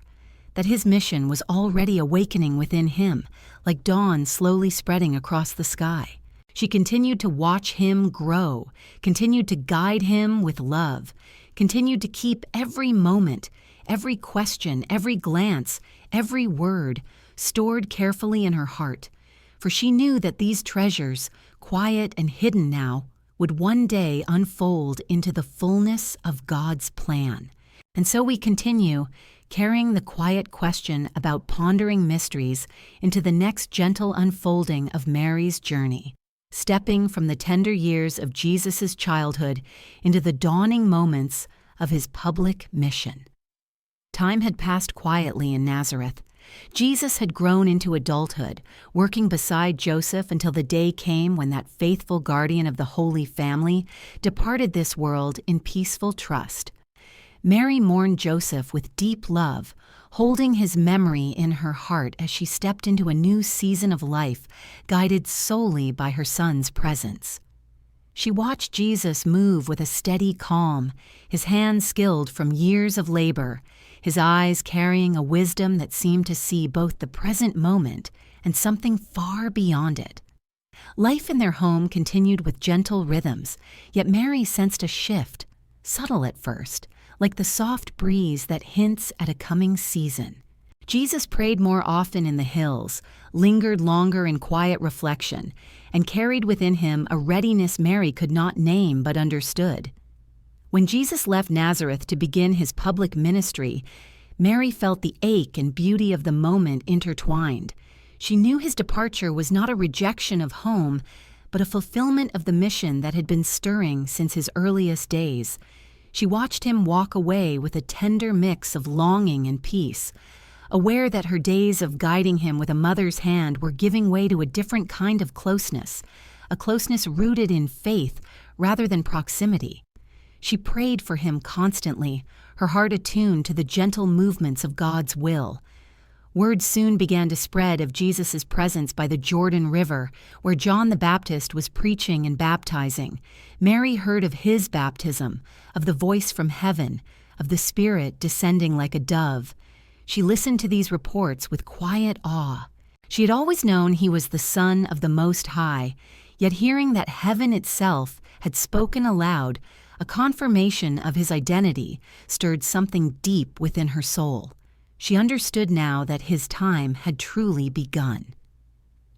that his mission was already awakening within him, like dawn slowly spreading across the sky. She continued to watch him grow, continued to guide him with love, continued to keep every moment, every question, every glance, every word stored carefully in her heart, for she knew that these treasures, quiet and hidden now, would one day unfold into the fullness of God's plan. And so we continue, carrying the quiet question about pondering mysteries into the next gentle unfolding of Mary's journey, stepping from the tender years of Jesus' childhood into the dawning moments of his public mission. Time had passed quietly in Nazareth. Jesus had grown into adulthood, working beside Joseph until the day came when that faithful guardian of the Holy Family departed this world in peaceful trust. Mary mourned Joseph with deep love, holding his memory in her heart as she stepped into a new season of life, guided solely by her son's presence. She watched Jesus move with a steady calm, his hands skilled from years of labor, his eyes carrying a wisdom that seemed to see both the present moment and something far beyond it. Life in their home continued with gentle rhythms, yet Mary sensed a shift, subtle at first, like the soft breeze that hints at a coming season. Jesus prayed more often in the hills, lingered longer in quiet reflection, and carried within him a readiness Mary could not name but understood. When Jesus left Nazareth to begin his public ministry, Mary felt the ache and beauty of the moment intertwined. She knew his departure was not a rejection of home, but a fulfillment of the mission that had been stirring since his earliest days. She watched him walk away with a tender mix of longing and peace, aware that her days of guiding him with a mother's hand were giving way to a different kind of closeness, a closeness rooted in faith rather than proximity. She prayed for him constantly, her heart attuned to the gentle movements of God's will. Word soon began to spread of Jesus' presence by the Jordan River, where John the Baptist was preaching and baptizing. Mary heard of his baptism, of the voice from heaven, of the Spirit descending like a dove. She listened to these reports with quiet awe. She had always known he was the Son of the Most High, yet hearing that heaven itself had spoken aloud, a confirmation of his identity, stirred something deep within her soul. She understood now that his time had truly begun.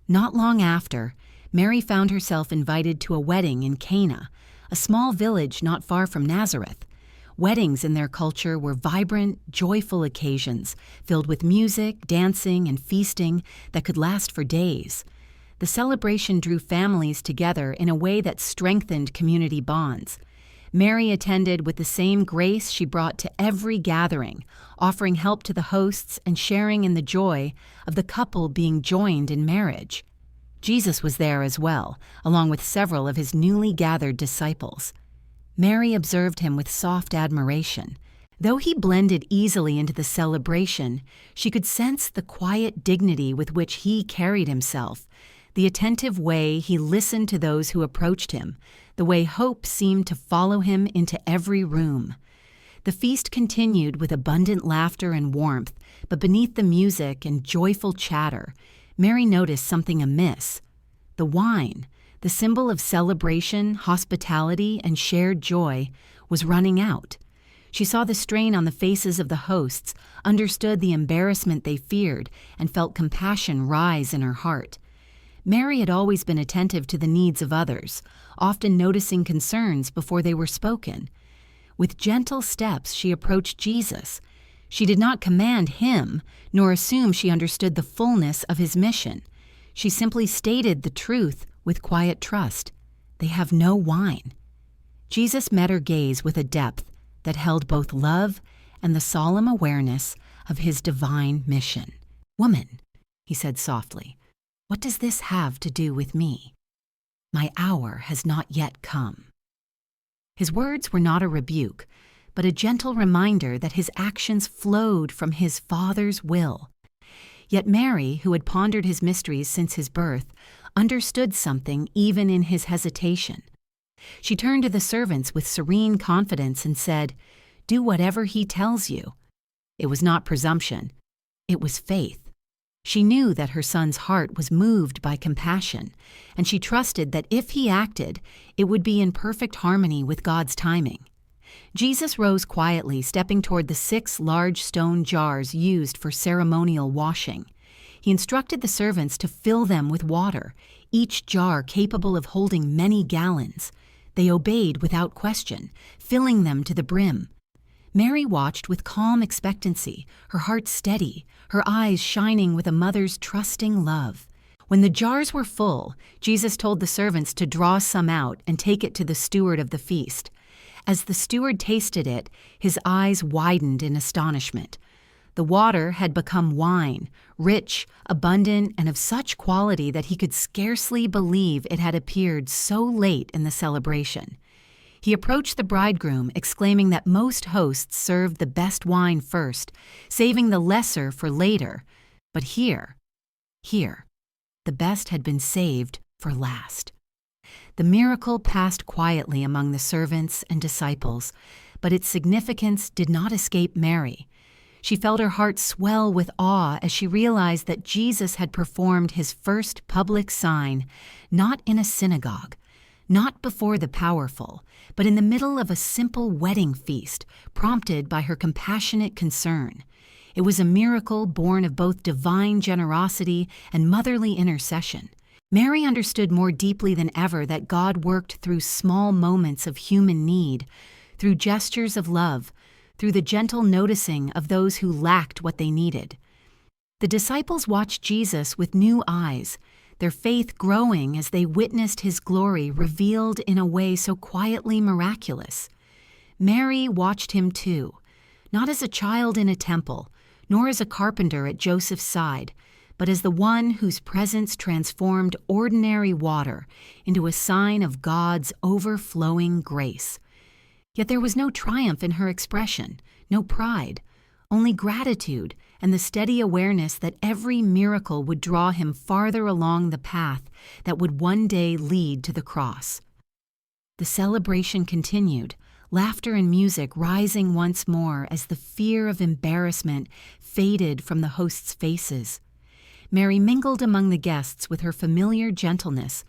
Not long after, Mary found herself invited to a wedding in Cana, a small village not far from Nazareth. Weddings in their culture were vibrant, joyful occasions, filled with music, dancing, and feasting that could last for days. The celebration drew families together in a way that strengthened community bonds. Mary attended with the same grace she brought to every gathering, offering help to the hosts and sharing in the joy of the couple being joined in marriage. Jesus was there as well, along with several of his newly gathered disciples. Mary observed him with soft admiration. Though he blended easily into the celebration, she could sense the quiet dignity with which he carried himself, the attentive way he listened to those who approached him, the way hope seemed to follow him into every room. The feast continued with abundant laughter and warmth, but beneath the music and joyful chatter, Mary noticed something amiss. The wine, the symbol of celebration, hospitality, and shared joy, was running out. She saw the strain on the faces of the hosts, understood the embarrassment they feared, and felt compassion rise in her heart. Mary had always been attentive to the needs of others, often noticing concerns before they were spoken. With gentle steps, she approached Jesus. She did not command him, nor assume she understood the fullness of his mission. She simply stated the truth with quiet trust. They have no wine. Jesus met her gaze with a depth that held both love and the solemn awareness of his divine mission. "Woman," he said softly, "what does this have to do with me? My hour has not yet come." His words were not a rebuke, but a gentle reminder that his actions flowed from his Father's will. Yet Mary, who had pondered his mysteries since his birth, understood something even in his hesitation. She turned to the servants with serene confidence and said, "Do whatever he tells you." It was not presumption. It was faith. She knew that her son's heart was moved by compassion, and she trusted that if he acted, it would be in perfect harmony with God's timing. Jesus rose quietly, stepping toward the 6 large stone jars used for ceremonial washing. He instructed the servants to fill them with water, each jar capable of holding many gallons. They obeyed without question, filling them to the brim. Mary watched with calm expectancy, her heart steady, her eyes shining with a mother's trusting love. When the jars were full, Jesus told the servants to draw some out and take it to the steward of the feast. As the steward tasted it, his eyes widened in astonishment. The water had become wine, rich, abundant, and of such quality that he could scarcely believe it had appeared so late in the celebration. He approached the bridegroom, exclaiming that most hosts served the best wine first, saving the lesser for later. But here, the best had been saved for last. The miracle passed quietly among the servants and disciples, but its significance did not escape Mary. She felt her heart swell with awe as she realized that Jesus had performed his first public sign, not in a synagogue, not before the powerful, but in the middle of a simple wedding feast, prompted by her compassionate concern. It was a miracle born of both divine generosity and motherly intercession. Mary understood more deeply than ever that God worked through small moments of human need, through gestures of love, through the gentle noticing of those who lacked what they needed. The disciples watched Jesus with new eyes, their faith growing as they witnessed his glory revealed in a way so quietly miraculous. Mary watched him too, not as a child in a temple, nor as a carpenter at Joseph's side, but as the one whose presence transformed ordinary water into a sign of God's overflowing grace. Yet there was no triumph in her expression, no pride, only gratitude and the steady awareness that every miracle would draw him farther along the path that would one day lead to the cross. The celebration continued, laughter and music rising once more as the fear of embarrassment faded from the hosts' faces. Mary mingled among the guests with her familiar gentleness,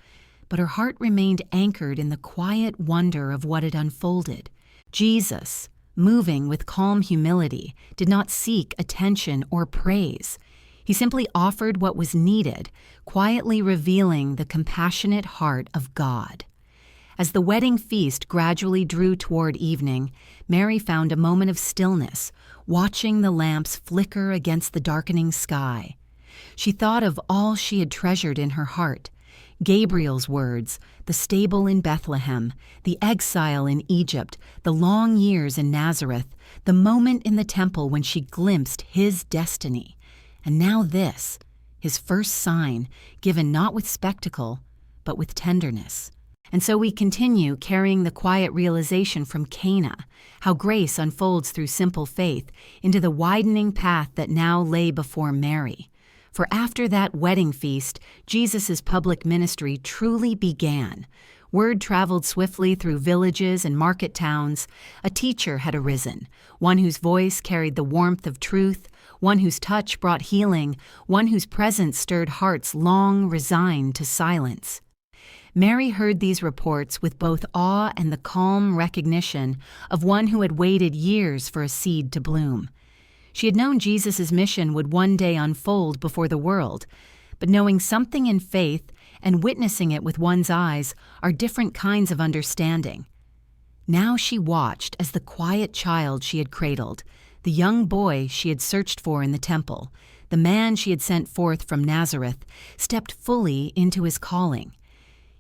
but her heart remained anchored in the quiet wonder of what had unfolded. Jesus, moving with calm humility, did not seek attention or praise. He simply offered what was needed, quietly revealing the compassionate heart of God. As the wedding feast gradually drew toward evening, Mary found a moment of stillness, watching the lamps flicker against the darkening sky. She thought of all she had treasured in her heart: Gabriel's words, the stable in Bethlehem, the exile in Egypt, the long years in Nazareth, the moment in the temple when she glimpsed his destiny. And now this, his first sign, given not with spectacle, but with tenderness. And so we continue carrying the quiet realization from Cana, how grace unfolds through simple faith, into the widening path that now lay before Mary. For after that wedding feast, Jesus' public ministry truly began. Word traveled swiftly through villages and market towns. A teacher had arisen, one whose voice carried the warmth of truth, one whose touch brought healing, one whose presence stirred hearts long resigned to silence. Mary heard these reports with both awe and the calm recognition of one who had waited years for a seed to bloom. She had known Jesus' mission would one day unfold before the world, but knowing something in faith and witnessing it with one's eyes are different kinds of understanding. Now she watched as the quiet child she had cradled, the young boy she had searched for in the temple, the man she had sent forth from Nazareth, stepped fully into his calling.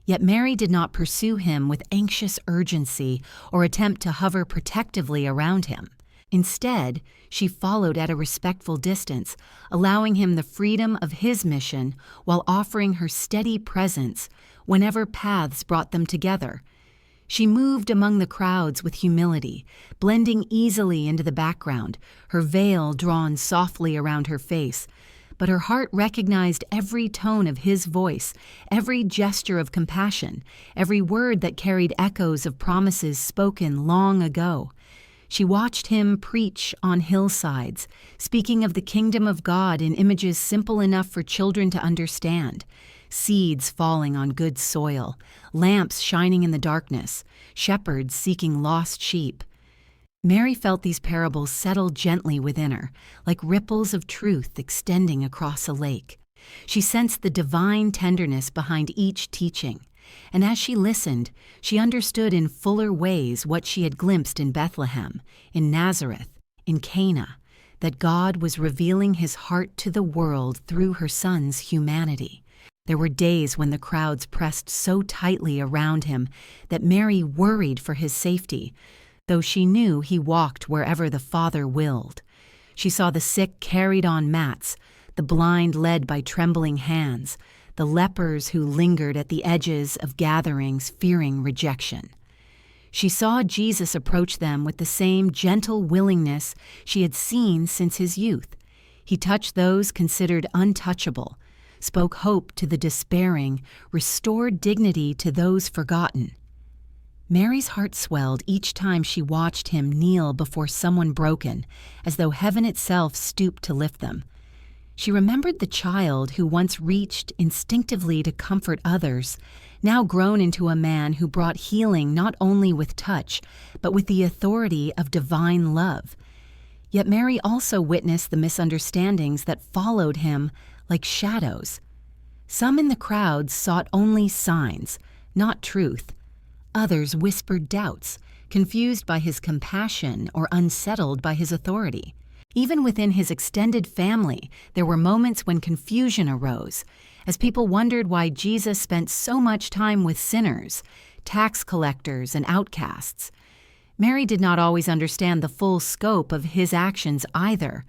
Yet Mary did not pursue him with anxious urgency or attempt to hover protectively around him. Instead, she followed at a respectful distance, allowing him the freedom of his mission while offering her steady presence whenever paths brought them together. She moved among the crowds with humility, blending easily into the background, her veil drawn softly around her face. But her heart recognized every tone of his voice, every gesture of compassion, every word that carried echoes of promises spoken long ago. She watched him preach on hillsides, speaking of the kingdom of God in images simple enough for children to understand. Seeds falling on good soil, lamps shining in the darkness, shepherds seeking lost sheep. Mary felt these parables settle gently within her, like ripples of truth extending across a lake. She sensed the divine tenderness behind each teaching, and as she listened, she understood in fuller ways what she had glimpsed in Bethlehem, in Nazareth, in Cana, that God was revealing his heart to the world through her son's humanity. There were days when the crowds pressed so tightly around him that Mary worried for his safety, though she knew he walked wherever the Father willed. She saw the sick carried on mats, the blind led by trembling hands, the lepers who lingered at the edges of gatherings fearing rejection. She saw Jesus approach them with the same gentle willingness she had seen since his youth. He touched those considered untouchable, spoke hope to the despairing, restored dignity to those forgotten. Mary's heart swelled each time she watched him kneel before someone broken, as though heaven itself stooped to lift them. She remembered the child who once reached instinctively to comfort others, now grown into a man who brought healing not only with touch, but with the authority of divine love. Yet Mary also witnessed the misunderstandings that followed him like shadows. Some in the crowd sought only signs, not truth. Others whispered doubts, confused by his compassion or unsettled by his authority. Even within his extended family, there were moments when confusion arose, as people wondered why Jesus spent so much time with sinners, tax collectors, and outcasts. Mary did not always understand the full scope of his actions either,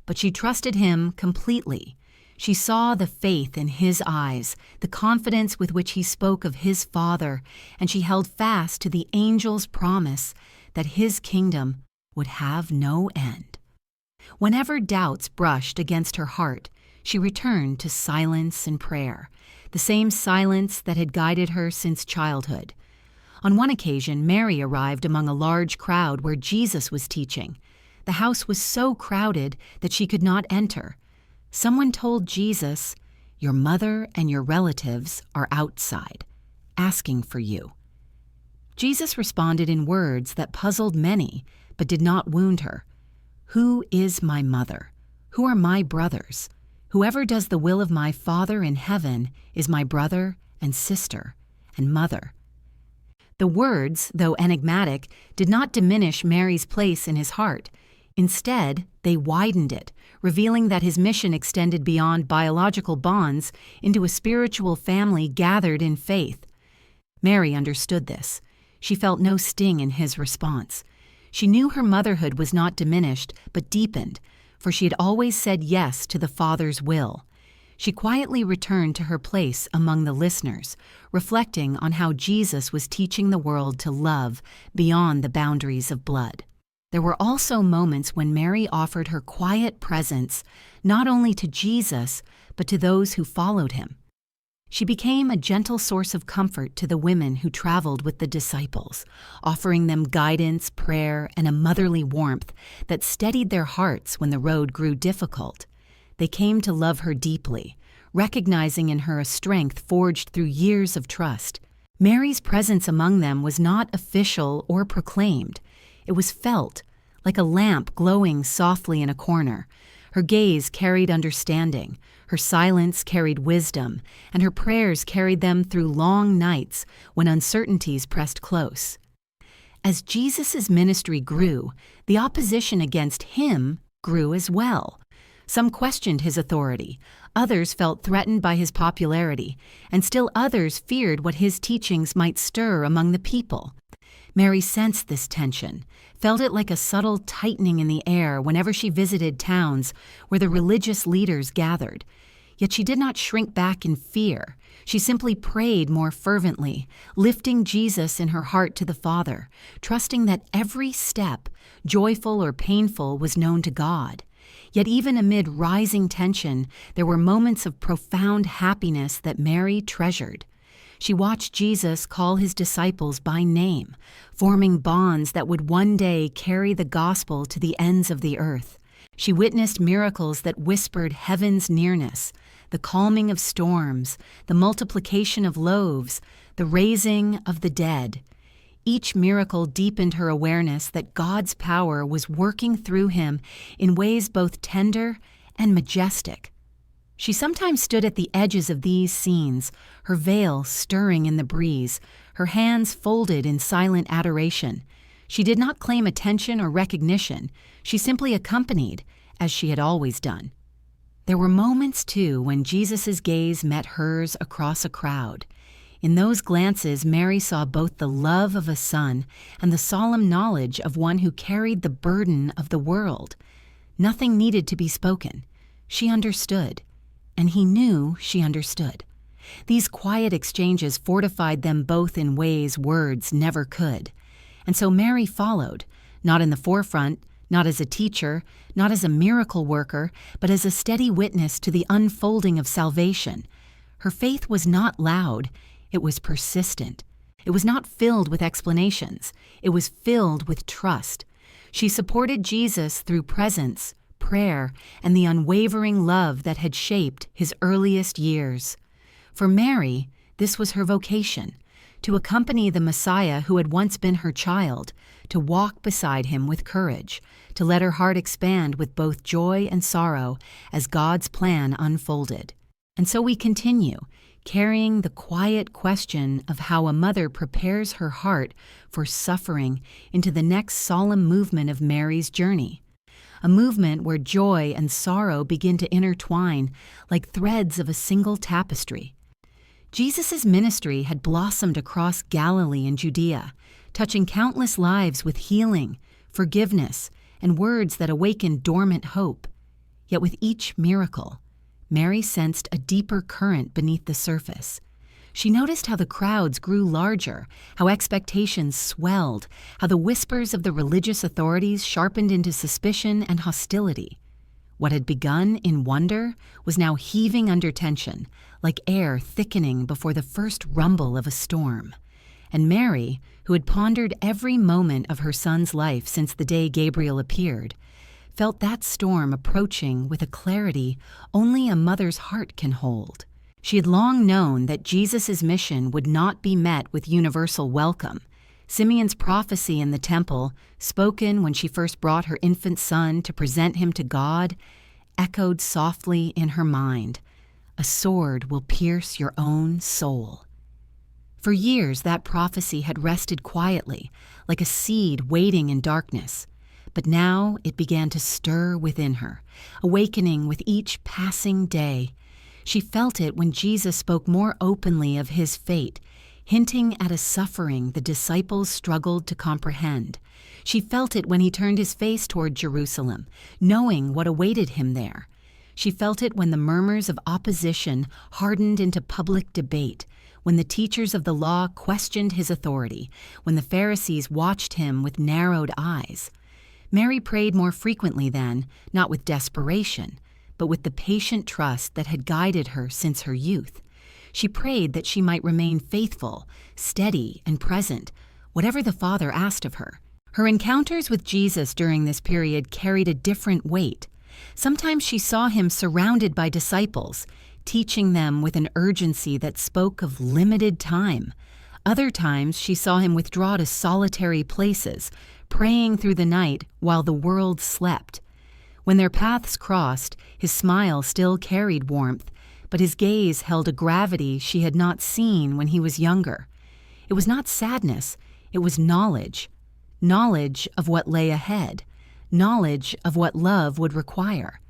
but she trusted him completely. She saw the faith in his eyes, the confidence with which he spoke of his Father, and she held fast to the angel's promise that his kingdom would have no end. Whenever doubts brushed against her heart, she returned to silence and prayer, the same silence that had guided her since childhood. On one occasion, Mary arrived among a large crowd where Jesus was teaching. The house was so crowded that she could not enter. Someone told Jesus, "Your mother and your relatives are outside, asking for you." Jesus responded in words that puzzled many, but did not wound her. "Who is my mother? Who are my brothers? Whoever does the will of my Father in heaven is my brother and sister and mother." The words, though enigmatic, did not diminish Mary's place in his heart. Instead, they widened it, revealing that his mission extended beyond biological bonds into a spiritual family gathered in faith. Mary understood this. She felt no sting in his response. She knew her motherhood was not diminished, but deepened, for she had always said yes to the Father's will. She quietly returned to her place among the listeners, reflecting on how Jesus was teaching the world to love beyond the boundaries of blood. There were also moments when Mary offered her quiet presence not only to Jesus, but to those who followed him. She became a gentle source of comfort to the women who traveled with the disciples, offering them guidance, prayer, and a motherly warmth that steadied their hearts when the road grew difficult. They came to love her deeply, recognizing in her a strength forged through years of trust. Mary's presence among them was not official or proclaimed. It was felt, like a lamp glowing softly in a corner. Her gaze carried understanding, her silence carried wisdom, and her prayers carried them through long nights when uncertainties pressed close. As Jesus' ministry grew, the opposition against him grew as well. Some questioned his authority, others felt threatened by his popularity, and still others feared what his teachings might stir among the people. Mary sensed this tension, felt it like a subtle tightening in the air whenever she visited towns where the religious leaders gathered. Yet she did not shrink back in fear. She simply prayed more fervently, lifting Jesus in her heart to the Father, trusting that every step, joyful or painful, was known to God. Yet even amid rising tension, there were moments of profound happiness that Mary treasured. She watched Jesus call his disciples by name, forming bonds that would one day carry the gospel to the ends of the earth. She witnessed miracles that whispered heaven's nearness, the calming of storms, the multiplication of loaves, the raising of the dead. Each miracle deepened her awareness that God's power was working through him in ways both tender and majestic. She sometimes stood at the edges of these scenes, her veil stirring in the breeze, her hands folded in silent adoration. She did not claim attention or recognition. She simply accompanied, as she had always done. There were moments, too, when Jesus' gaze met hers across a crowd. In those glances, Mary saw both the love of a son and the solemn knowledge of one who carried the burden of the world. Nothing needed to be spoken. She understood. And he knew she understood. These quiet exchanges fortified them both in ways words never could. And so Mary followed, not in the forefront, not as a teacher, not as a miracle worker, but as a steady witness to the unfolding of salvation. Her faith was not loud, it was persistent. It was not filled with explanations, it was filled with trust. She supported Jesus through presence, prayer, and the unwavering love that had shaped his earliest years. For Mary, this was her vocation, to accompany the Messiah who had once been her child, to walk beside him with courage, to let her heart expand with both joy and sorrow as God's plan unfolded. And so we continue, carrying the quiet question of how a mother prepares her heart for suffering into the next solemn movement of Mary's journey, a movement where joy and sorrow begin to intertwine like threads of a single tapestry. Jesus' ministry had blossomed across Galilee and Judea, touching countless lives with healing, forgiveness, and words that awakened dormant hope. Yet with each miracle, Mary sensed a deeper current beneath the surface. She noticed how the crowds grew larger, how expectations swelled, how the whispers of the religious authorities sharpened into suspicion and hostility. What had begun in wonder was now heaving under tension, like air thickening before the first rumble of a storm. And Mary, who had pondered every moment of her son's life since the day Gabriel appeared, felt that storm approaching with a clarity only a mother's heart can hold. She had long known that Jesus' mission would not be met with universal welcome. Simeon's prophecy in the temple, spoken when she first brought her infant son to present him to God, echoed softly in her mind, "A sword will pierce your own soul." For years, that prophecy had rested quietly, like a seed waiting in darkness. But now it began to stir within her, awakening with each passing day. She felt it when Jesus spoke more openly of his fate, hinting at a suffering the disciples struggled to comprehend. She felt it when he turned his face toward Jerusalem, knowing what awaited him there. She felt it when the murmurs of opposition hardened into public debate, when the teachers of the law questioned his authority, when the Pharisees watched him with narrowed eyes. Mary prayed more frequently then, not with desperation, but with the patient trust that had guided her since her youth. She prayed that she might remain faithful, steady, and present, whatever the Father asked of her. Her encounters with Jesus during this period carried a different weight. Sometimes she saw him surrounded by disciples, teaching them with an urgency that spoke of limited time. Other times she saw him withdraw to solitary places, praying through the night while the world slept. When their paths crossed, his smile still carried warmth, but his gaze held a gravity she had not seen when he was younger. It was not sadness, it was knowledge. Knowledge of what lay ahead, knowledge of what love would require.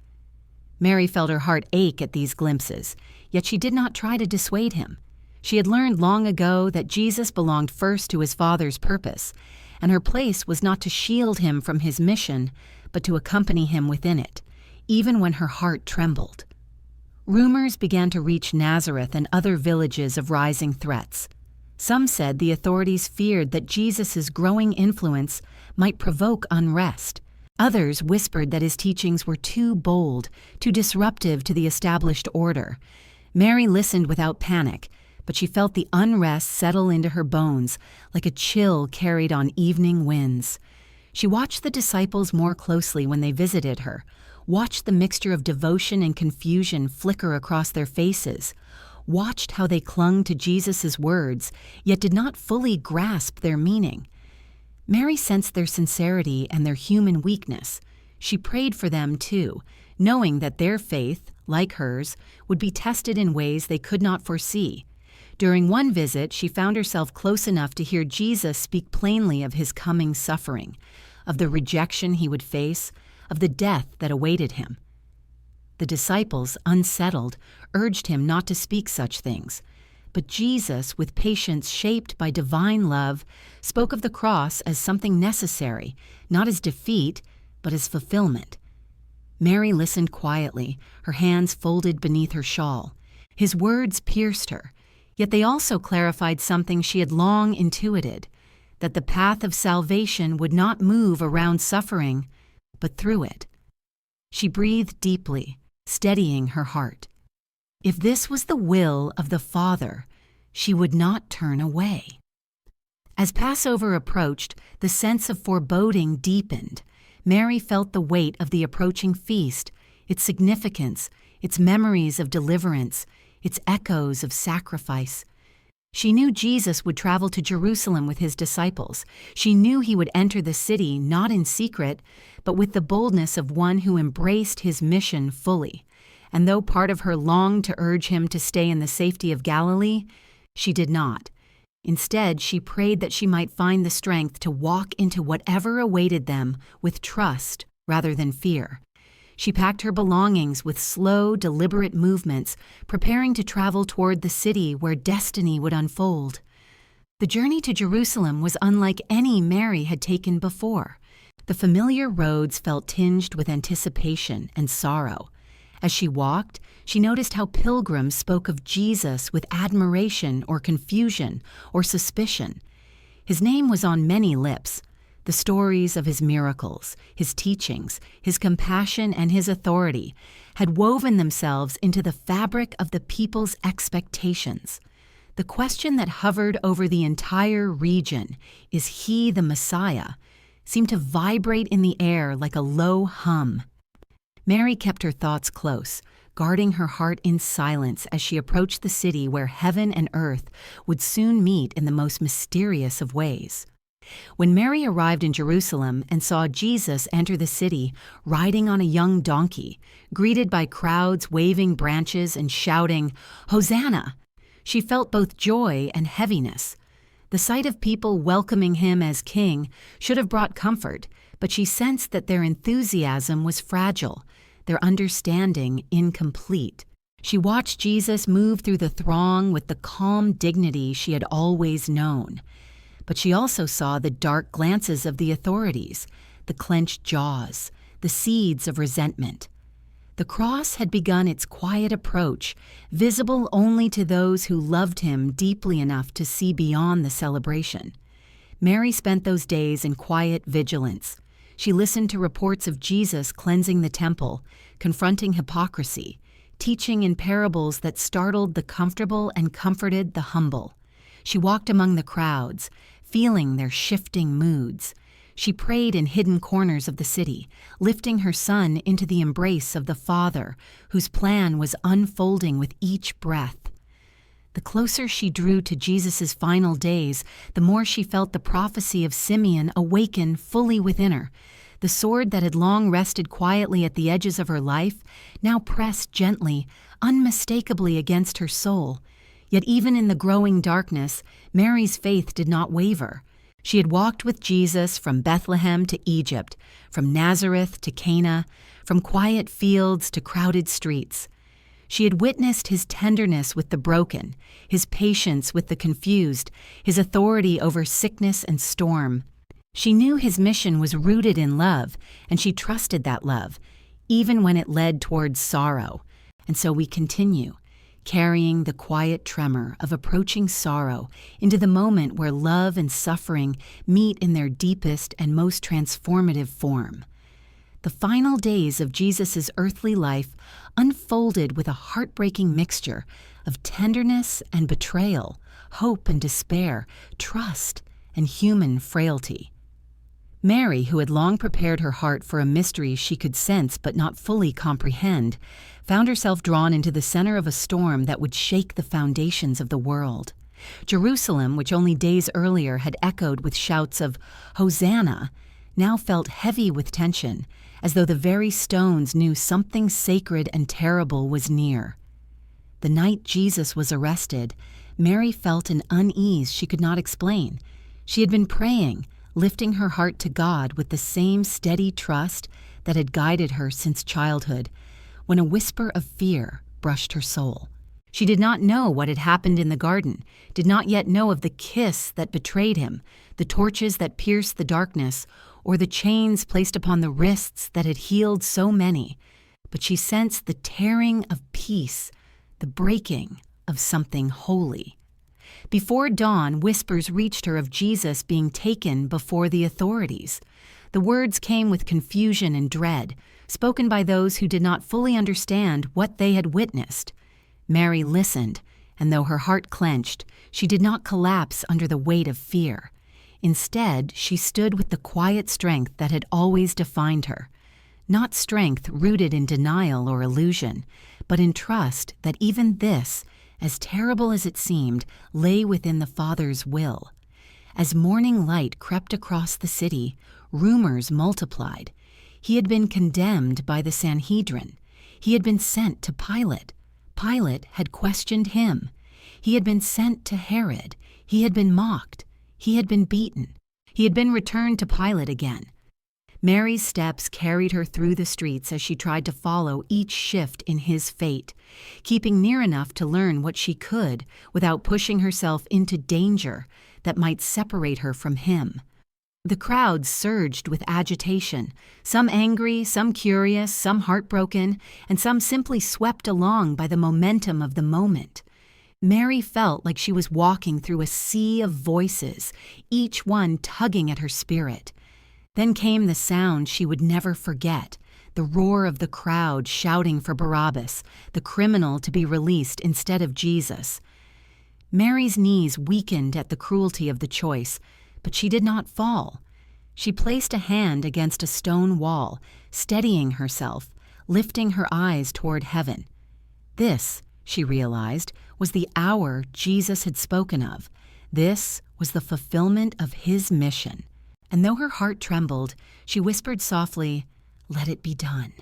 Mary felt her heart ache at these glimpses, yet she did not try to dissuade him. She had learned long ago that Jesus belonged first to his Father's purpose, and her place was not to shield him from his mission, but to accompany him within it, even when her heart trembled. Rumors began to reach Nazareth and other villages of rising threats. Some said the authorities feared that Jesus' growing influence might provoke unrest. Others whispered that his teachings were too bold, too disruptive to the established order. Mary listened without panic, but she felt the unrest settle into her bones like a chill carried on evening winds. She watched the disciples more closely when they visited her, watched the mixture of devotion and confusion flicker across their faces, watched how they clung to Jesus' words, yet did not fully grasp their meaning. Mary sensed their sincerity and their human weakness. She prayed for them too, knowing that their faith, like hers, would be tested in ways they could not foresee. During one visit, she found herself close enough to hear Jesus speak plainly of his coming suffering, of the rejection he would face, of the death that awaited him. The disciples, unsettled, urged him not to speak such things. But Jesus, with patience shaped by divine love, spoke of the cross as something necessary, not as defeat, but as fulfillment. Mary listened quietly, her hands folded beneath her shawl. His words pierced her, yet they also clarified something she had long intuited, that the path of salvation would not move around suffering, but through it. She breathed deeply, steadying her heart. If this was the will of the Father, she would not turn away. As Passover approached, the sense of foreboding deepened. Mary felt the weight of the approaching feast, its significance, its memories of deliverance, its echoes of sacrifice. She knew Jesus would travel to Jerusalem with his disciples. She knew he would enter the city not in secret, but with the boldness of one who embraced his mission fully. And though part of her longed to urge him to stay in the safety of Galilee, she did not. Instead, she prayed that she might find the strength to walk into whatever awaited them with trust rather than fear. She packed her belongings with slow, deliberate movements, preparing to travel toward the city where destiny would unfold. The journey to Jerusalem was unlike any Mary had taken before. The familiar roads felt tinged with anticipation and sorrow. As she walked, she noticed how pilgrims spoke of Jesus with admiration or confusion or suspicion. His name was on many lips. The stories of his miracles, his teachings, his compassion, and his authority had woven themselves into the fabric of the people's expectations. The question that hovered over the entire region, "Is he the Messiah?" seemed to vibrate in the air like a low hum. Mary kept her thoughts close, guarding her heart in silence as she approached the city where heaven and earth would soon meet in the most mysterious of ways. When Mary arrived in Jerusalem and saw Jesus enter the city riding on a young donkey, greeted by crowds waving branches and shouting, "Hosanna!" she felt both joy and heaviness. The sight of people welcoming him as king should have brought comfort, but she sensed that their enthusiasm was fragile, their understanding incomplete. She watched Jesus move through the throng with the calm dignity she had always known. But she also saw the dark glances of the authorities, the clenched jaws, the seeds of resentment. The cross had begun its quiet approach, visible only to those who loved him deeply enough to see beyond the celebration. Mary spent those days in quiet vigilance. She listened to reports of Jesus cleansing the temple, confronting hypocrisy, teaching in parables that startled the comfortable and comforted the humble. She walked among the crowds, feeling their shifting moods. She prayed in hidden corners of the city, lifting her son into the embrace of the Father, whose plan was unfolding with each breath. The closer she drew to Jesus' final days, the more she felt the prophecy of Simeon awaken fully within her. The sword that had long rested quietly at the edges of her life now pressed gently, unmistakably against her soul. Yet even in the growing darkness, Mary's faith did not waver. She had walked with Jesus from Bethlehem to Egypt, from Nazareth to Cana, from quiet fields to crowded streets. She had witnessed his tenderness with the broken, his patience with the confused, his authority over sickness and storm. She knew his mission was rooted in love, and she trusted that love, even when it led towards sorrow. And so we continue, carrying the quiet tremor of approaching sorrow into the moment where love and suffering meet in their deepest and most transformative form. The final days of Jesus' earthly life unfolded with a heartbreaking mixture of tenderness and betrayal, hope and despair, trust and human frailty. Mary, who had long prepared her heart for a mystery she could sense but not fully comprehend, found herself drawn into the center of a storm that would shake the foundations of the world. Jerusalem, which only days earlier had echoed with shouts of "Hosanna," now felt heavy with tension, as though the very stones knew something sacred and terrible was near. The night Jesus was arrested, Mary felt an unease she could not explain. She had been praying, lifting her heart to God with the same steady trust that had guided her since childhood, when a whisper of fear brushed her soul. She did not know what had happened in the garden, did not yet know of the kiss that betrayed him, the torches that pierced the darkness, or the chains placed upon the wrists that had healed so many. But she sensed the tearing of peace, the breaking of something holy. Before dawn, whispers reached her of Jesus being taken before the authorities. The words came with confusion and dread, spoken by those who did not fully understand what they had witnessed. Mary listened, and though her heart clenched, she did not collapse under the weight of fear. Instead, she stood with the quiet strength that had always defined her. Not strength rooted in denial or illusion, but in trust that even this, as terrible as it seemed, lay within the Father's will. As morning light crept across the city, rumors multiplied. He had been condemned by the Sanhedrin. He had been sent to Pilate. Pilate had questioned him. He had been sent to Herod. He had been mocked. He had been beaten. He had been returned to Pilate again. Mary's steps carried her through the streets as she tried to follow each shift in his fate, keeping near enough to learn what she could without pushing herself into danger that might separate her from him. The crowd surged with agitation, some angry, some curious, some heartbroken, and some simply swept along by the momentum of the moment. Mary felt like she was walking through a sea of voices, each one tugging at her spirit. Then came the sound she would never forget, the roar of the crowd shouting for Barabbas, the criminal to be released instead of Jesus. Mary's knees weakened at the cruelty of the choice, but she did not fall. She placed a hand against a stone wall, steadying herself, lifting her eyes toward heaven. This, she realized, was the hour Jesus had spoken of. This was the fulfillment of his mission. And though her heart trembled, she whispered softly, "Let it be done,"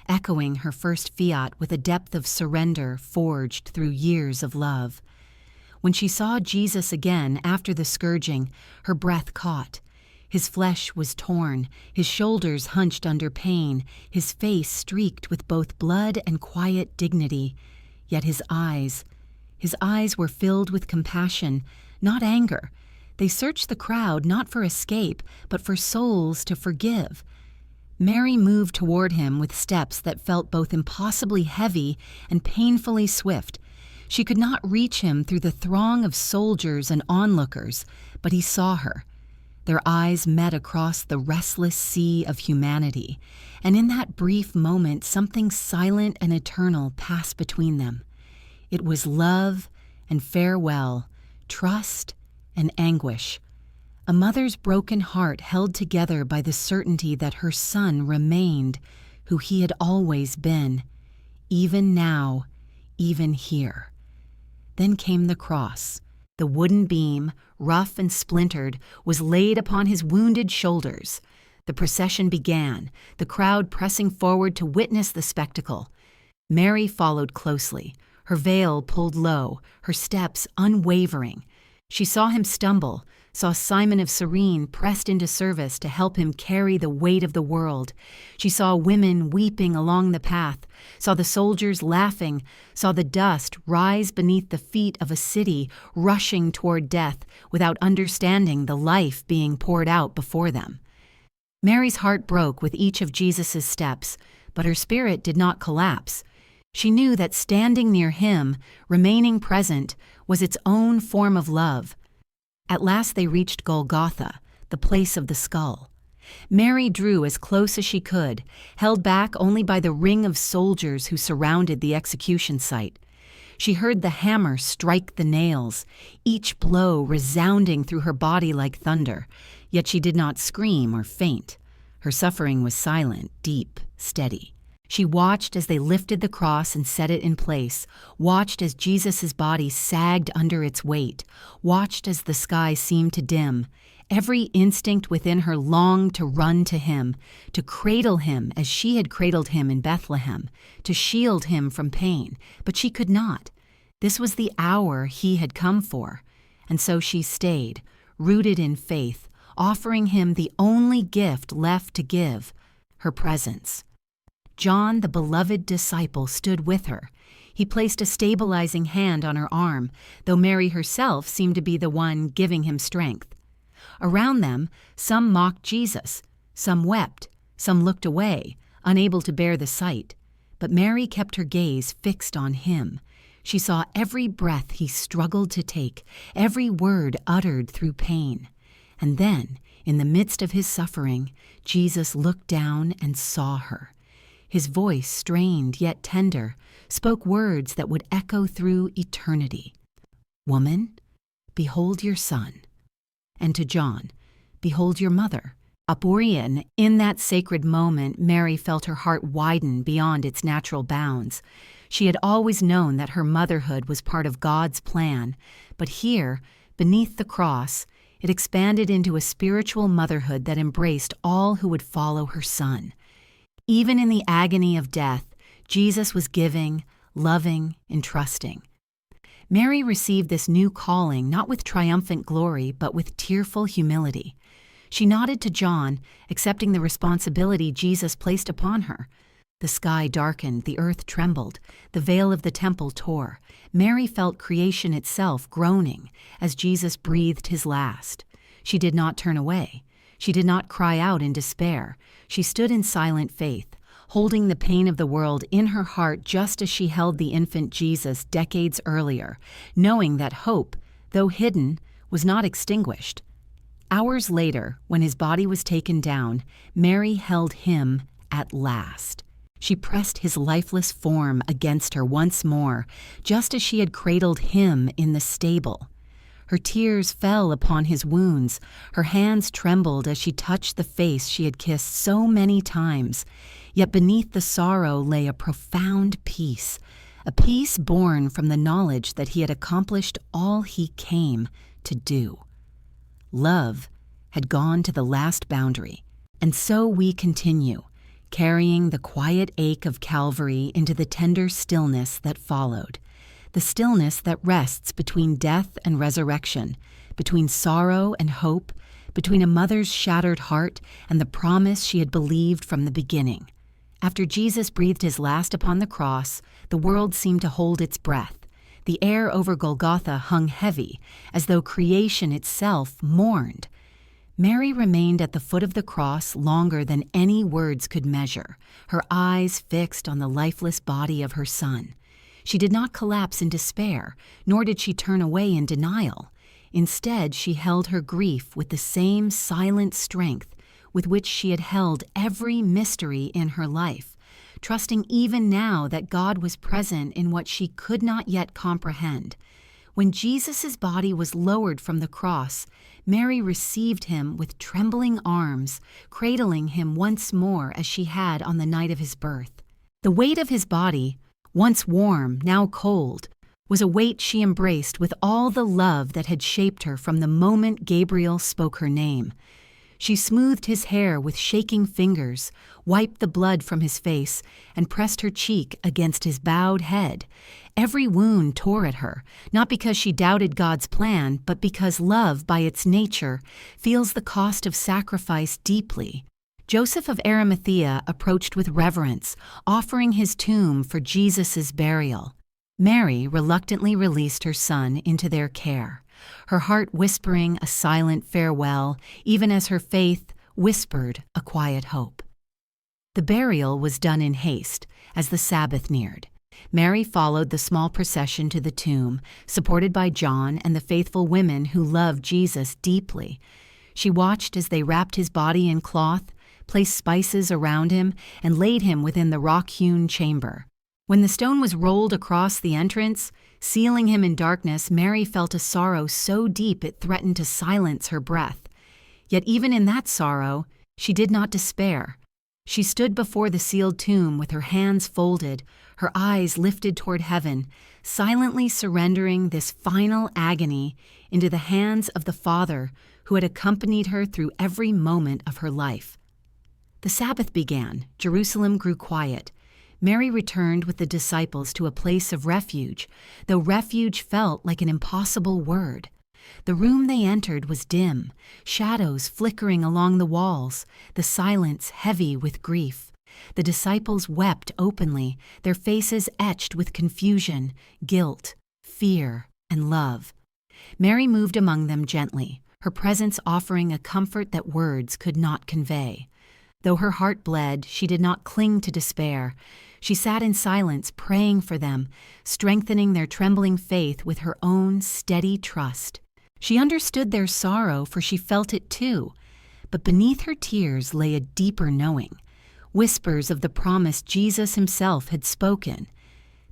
echoing her first fiat with a depth of surrender forged through years of love. When she saw Jesus again after the scourging, her breath caught. His flesh was torn, his shoulders hunched under pain, his face streaked with both blood and quiet dignity. Yet his eyes were filled with compassion, not anger. They searched the crowd not for escape, but for souls to forgive. Mary moved toward him with steps that felt both impossibly heavy and painfully swift. She could not reach him through the throng of soldiers and onlookers, but he saw her. Their eyes met across the restless sea of humanity, and in that brief moment something silent and eternal passed between them. It was love and farewell, trust and anguish. A mother's broken heart held together by the certainty that her son remained who he had always been, even now, even here. Then came the cross. The wooden beam, rough and splintered, was laid upon his wounded shoulders. The procession began, the crowd pressing forward to witness the spectacle. Mary followed closely, her veil pulled low, her steps unwavering. She saw him stumble, saw Simon of Cyrene pressed into service to help him carry the weight of the world. She saw women weeping along the path, saw the soldiers laughing, saw the dust rise beneath the feet of a city rushing toward death without understanding the life being poured out before them. Mary's heart broke with each of Jesus' steps, but her spirit did not collapse. She knew that standing near him, remaining present, was its own form of love. At last they reached Golgotha, the place of the skull. Mary drew as close as she could, held back only by the ring of soldiers who surrounded the execution site. She heard the hammer strike the nails, each blow resounding through her body like thunder, yet she did not scream or faint. Her suffering was silent, deep, steady. She watched as they lifted the cross and set it in place, watched as Jesus' body sagged under its weight, watched as the sky seemed to dim. Every instinct within her longed to run to him, to cradle him as she had cradled him in Bethlehem, to shield him from pain, but she could not. This was the hour he had come for, and so she stayed, rooted in faith, offering him the only gift left to give, her presence. John, the beloved disciple, stood with her. He placed a stabilizing hand on her arm, though Mary herself seemed to be the one giving him strength. Around them, some mocked Jesus, some wept, some looked away, unable to bear the sight. But Mary kept her gaze fixed on him. She saw every breath he struggled to take, every word uttered through pain. And then, in the midst of his suffering, Jesus looked down and saw her. His voice, strained yet tender, spoke words that would echo through eternity. "Woman, behold your son." And to John, "Behold your mother." Aborian, in that sacred moment, Mary felt her heart widen beyond its natural bounds. She had always known that her motherhood was part of God's plan, but here, beneath the cross, it expanded into a spiritual motherhood that embraced all who would follow her Son. Even in the agony of death, Jesus was giving, loving, and trusting. Mary received this new calling not with triumphant glory, but with tearful humility. She nodded to John, accepting the responsibility Jesus placed upon her. The sky darkened, the earth trembled, the veil of the temple tore. Mary felt creation itself groaning as Jesus breathed his last. She did not turn away. She did not cry out in despair. She stood in silent faith, holding the pain of the world in her heart just as she held the infant Jesus decades earlier, knowing that hope, though hidden, was not extinguished. Hours later, when his body was taken down, Mary held him at last. She pressed his lifeless form against her once more, just as she had cradled him in the stable. Her tears fell upon his wounds. Her hands trembled as she touched the face she had kissed so many times. Yet beneath the sorrow lay a profound peace, a peace born from the knowledge that he had accomplished all he came to do. Love had gone to the last boundary, and so we continue, carrying the quiet ache of Calvary into the tender stillness that followed, the stillness that rests between death and resurrection, between sorrow and hope, between a mother's shattered heart and the promise she had believed from the beginning. After Jesus breathed his last upon the cross, the world seemed to hold its breath. The air over Golgotha hung heavy, as though creation itself mourned. Mary remained at the foot of the cross longer than any words could measure, her eyes fixed on the lifeless body of her Son. She did not collapse in despair, nor did she turn away in denial. Instead, she held her grief with the same silent strength with which she had held every mystery in her life, trusting even now that God was present in what she could not yet comprehend. When Jesus' body was lowered from the cross, Mary received him with trembling arms, cradling him once more as she had on the night of his birth. The weight of his body, once warm, now cold, was a weight she embraced with all the love that had shaped her from the moment Gabriel spoke her name. She smoothed his hair with shaking fingers, wiped the blood from his face, and pressed her cheek against his bowed head. Every wound tore at her, not because she doubted God's plan, but because love, by its nature, feels the cost of sacrifice deeply. Joseph of Arimathea approached with reverence, offering his tomb for Jesus' burial. Mary reluctantly released her son into their care, her heart whispering a silent farewell, even as her faith whispered a quiet hope. The burial was done in haste, as the Sabbath neared. Mary followed the small procession to the tomb, supported by John and the faithful women who loved Jesus deeply. She watched as they wrapped his body in cloth, placed spices around him, and laid him within the rock-hewn chamber. When the stone was rolled across the entrance, sealing him in darkness, Mary felt a sorrow so deep it threatened to silence her breath. Yet even in that sorrow, she did not despair. She stood before the sealed tomb with her hands folded, her eyes lifted toward heaven, silently surrendering this final agony into the hands of the Father who had accompanied her through every moment of her life. The Sabbath began. Jerusalem grew quiet. Mary returned with the disciples to a place of refuge, though refuge felt like an impossible word. The room they entered was dim, shadows flickering along the walls, the silence heavy with grief. The disciples wept openly, their faces etched with confusion, guilt, fear, and love. Mary moved among them gently, her presence offering a comfort that words could not convey. Though her heart bled, she did not cling to despair. She sat in silence, praying for them, strengthening their trembling faith with her own steady trust. She understood their sorrow, for she felt it too. But beneath her tears lay a deeper knowing, whispers of the promise Jesus himself had spoken,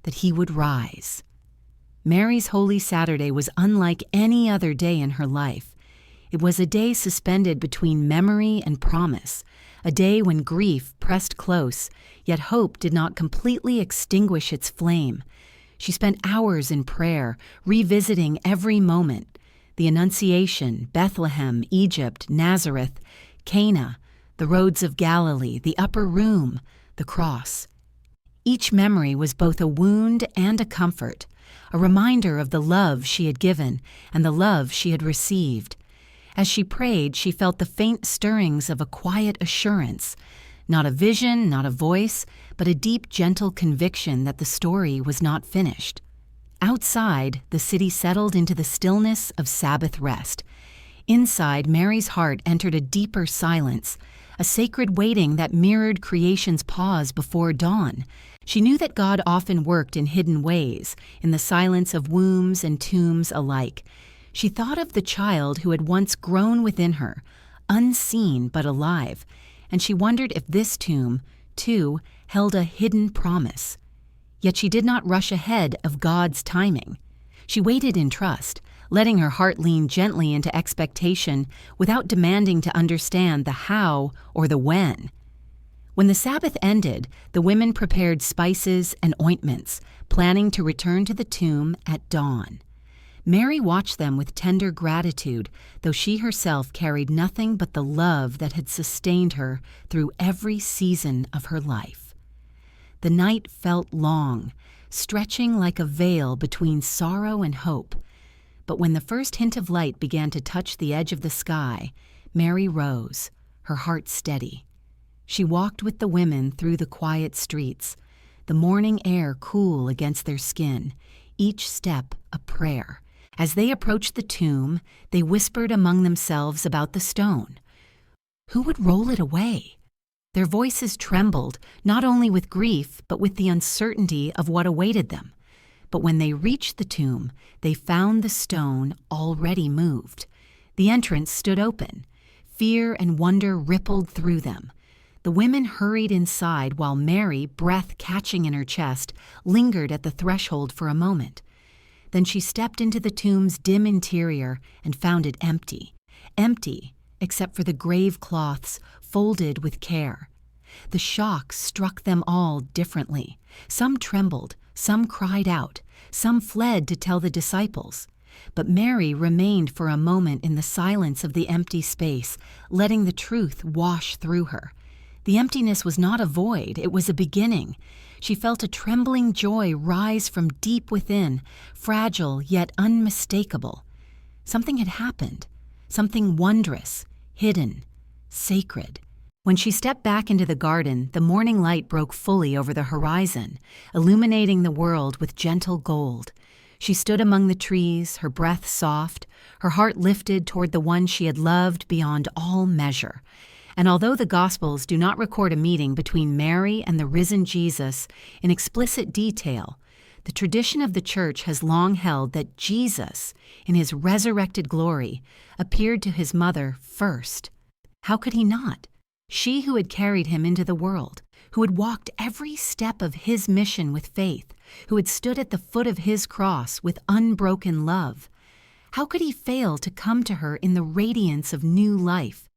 that he would rise. Mary's Holy Saturday was unlike any other day in her life. It was a day suspended between memory and promise, a day when grief pressed close, yet hope did not completely extinguish its flame. She spent hours in prayer, revisiting every moment: the Annunciation, Bethlehem, Egypt, Nazareth, Cana, the roads of Galilee, the upper room, the cross. Each memory was both a wound and a comfort, a reminder of the love she had given and the love she had received. As she prayed, she felt the faint stirrings of a quiet assurance, not a vision, not a voice, but a deep, gentle conviction that the story was not finished. Outside, the city settled into the stillness of Sabbath rest. Inside, Mary's heart entered a deeper silence, a sacred waiting that mirrored creation's pause before dawn. She knew that God often worked in hidden ways, in the silence of wombs and tombs alike. She thought of the child who had once grown within her, unseen but alive, and she wondered if this tomb, too, held a hidden promise. Yet she did not rush ahead of God's timing. She waited in trust, letting her heart lean gently into expectation without demanding to understand the how or the when. When the Sabbath ended, the women prepared spices and ointments, planning to return to the tomb at dawn. Mary watched them with tender gratitude, though she herself carried nothing but the love that had sustained her through every season of her life. The night felt long, stretching like a veil between sorrow and hope. But when the first hint of light began to touch the edge of the sky, Mary rose, her heart steady. She walked with the women through the quiet streets, the morning air cool against their skin, each step a prayer. As they approached the tomb, they whispered among themselves about the stone. Who would roll it away? Their voices trembled, not only with grief, but with the uncertainty of what awaited them. But when they reached the tomb, they found the stone already moved. The entrance stood open. Fear and wonder rippled through them. The women hurried inside while Mary, breath catching in her chest, lingered at the threshold for a moment. Then she stepped into the tomb's dim interior and found it empty. Empty, except for the grave cloths folded with care. The shock struck them all differently. Some trembled, some cried out, some fled to tell the disciples. But Mary remained for a moment in the silence of the empty space, letting the truth wash through her. The emptiness was not a void, it was a beginning. She felt a trembling joy rise from deep within, fragile yet unmistakable. Something had happened, something wondrous, hidden, sacred. When she stepped back into the garden, the morning light broke fully over the horizon, illuminating the world with gentle gold. She stood among the trees, her breath soft, her heart lifted toward the one she had loved beyond all measure. And although the Gospels do not record a meeting between Mary and the risen Jesus in explicit detail, the tradition of the Church has long held that Jesus, in his resurrected glory, appeared to his mother first. How could he not? She who had carried him into the world, who had walked every step of his mission with faith, who had stood at the foot of his cross with unbroken love. How could he fail to come to her in the radiance of new life?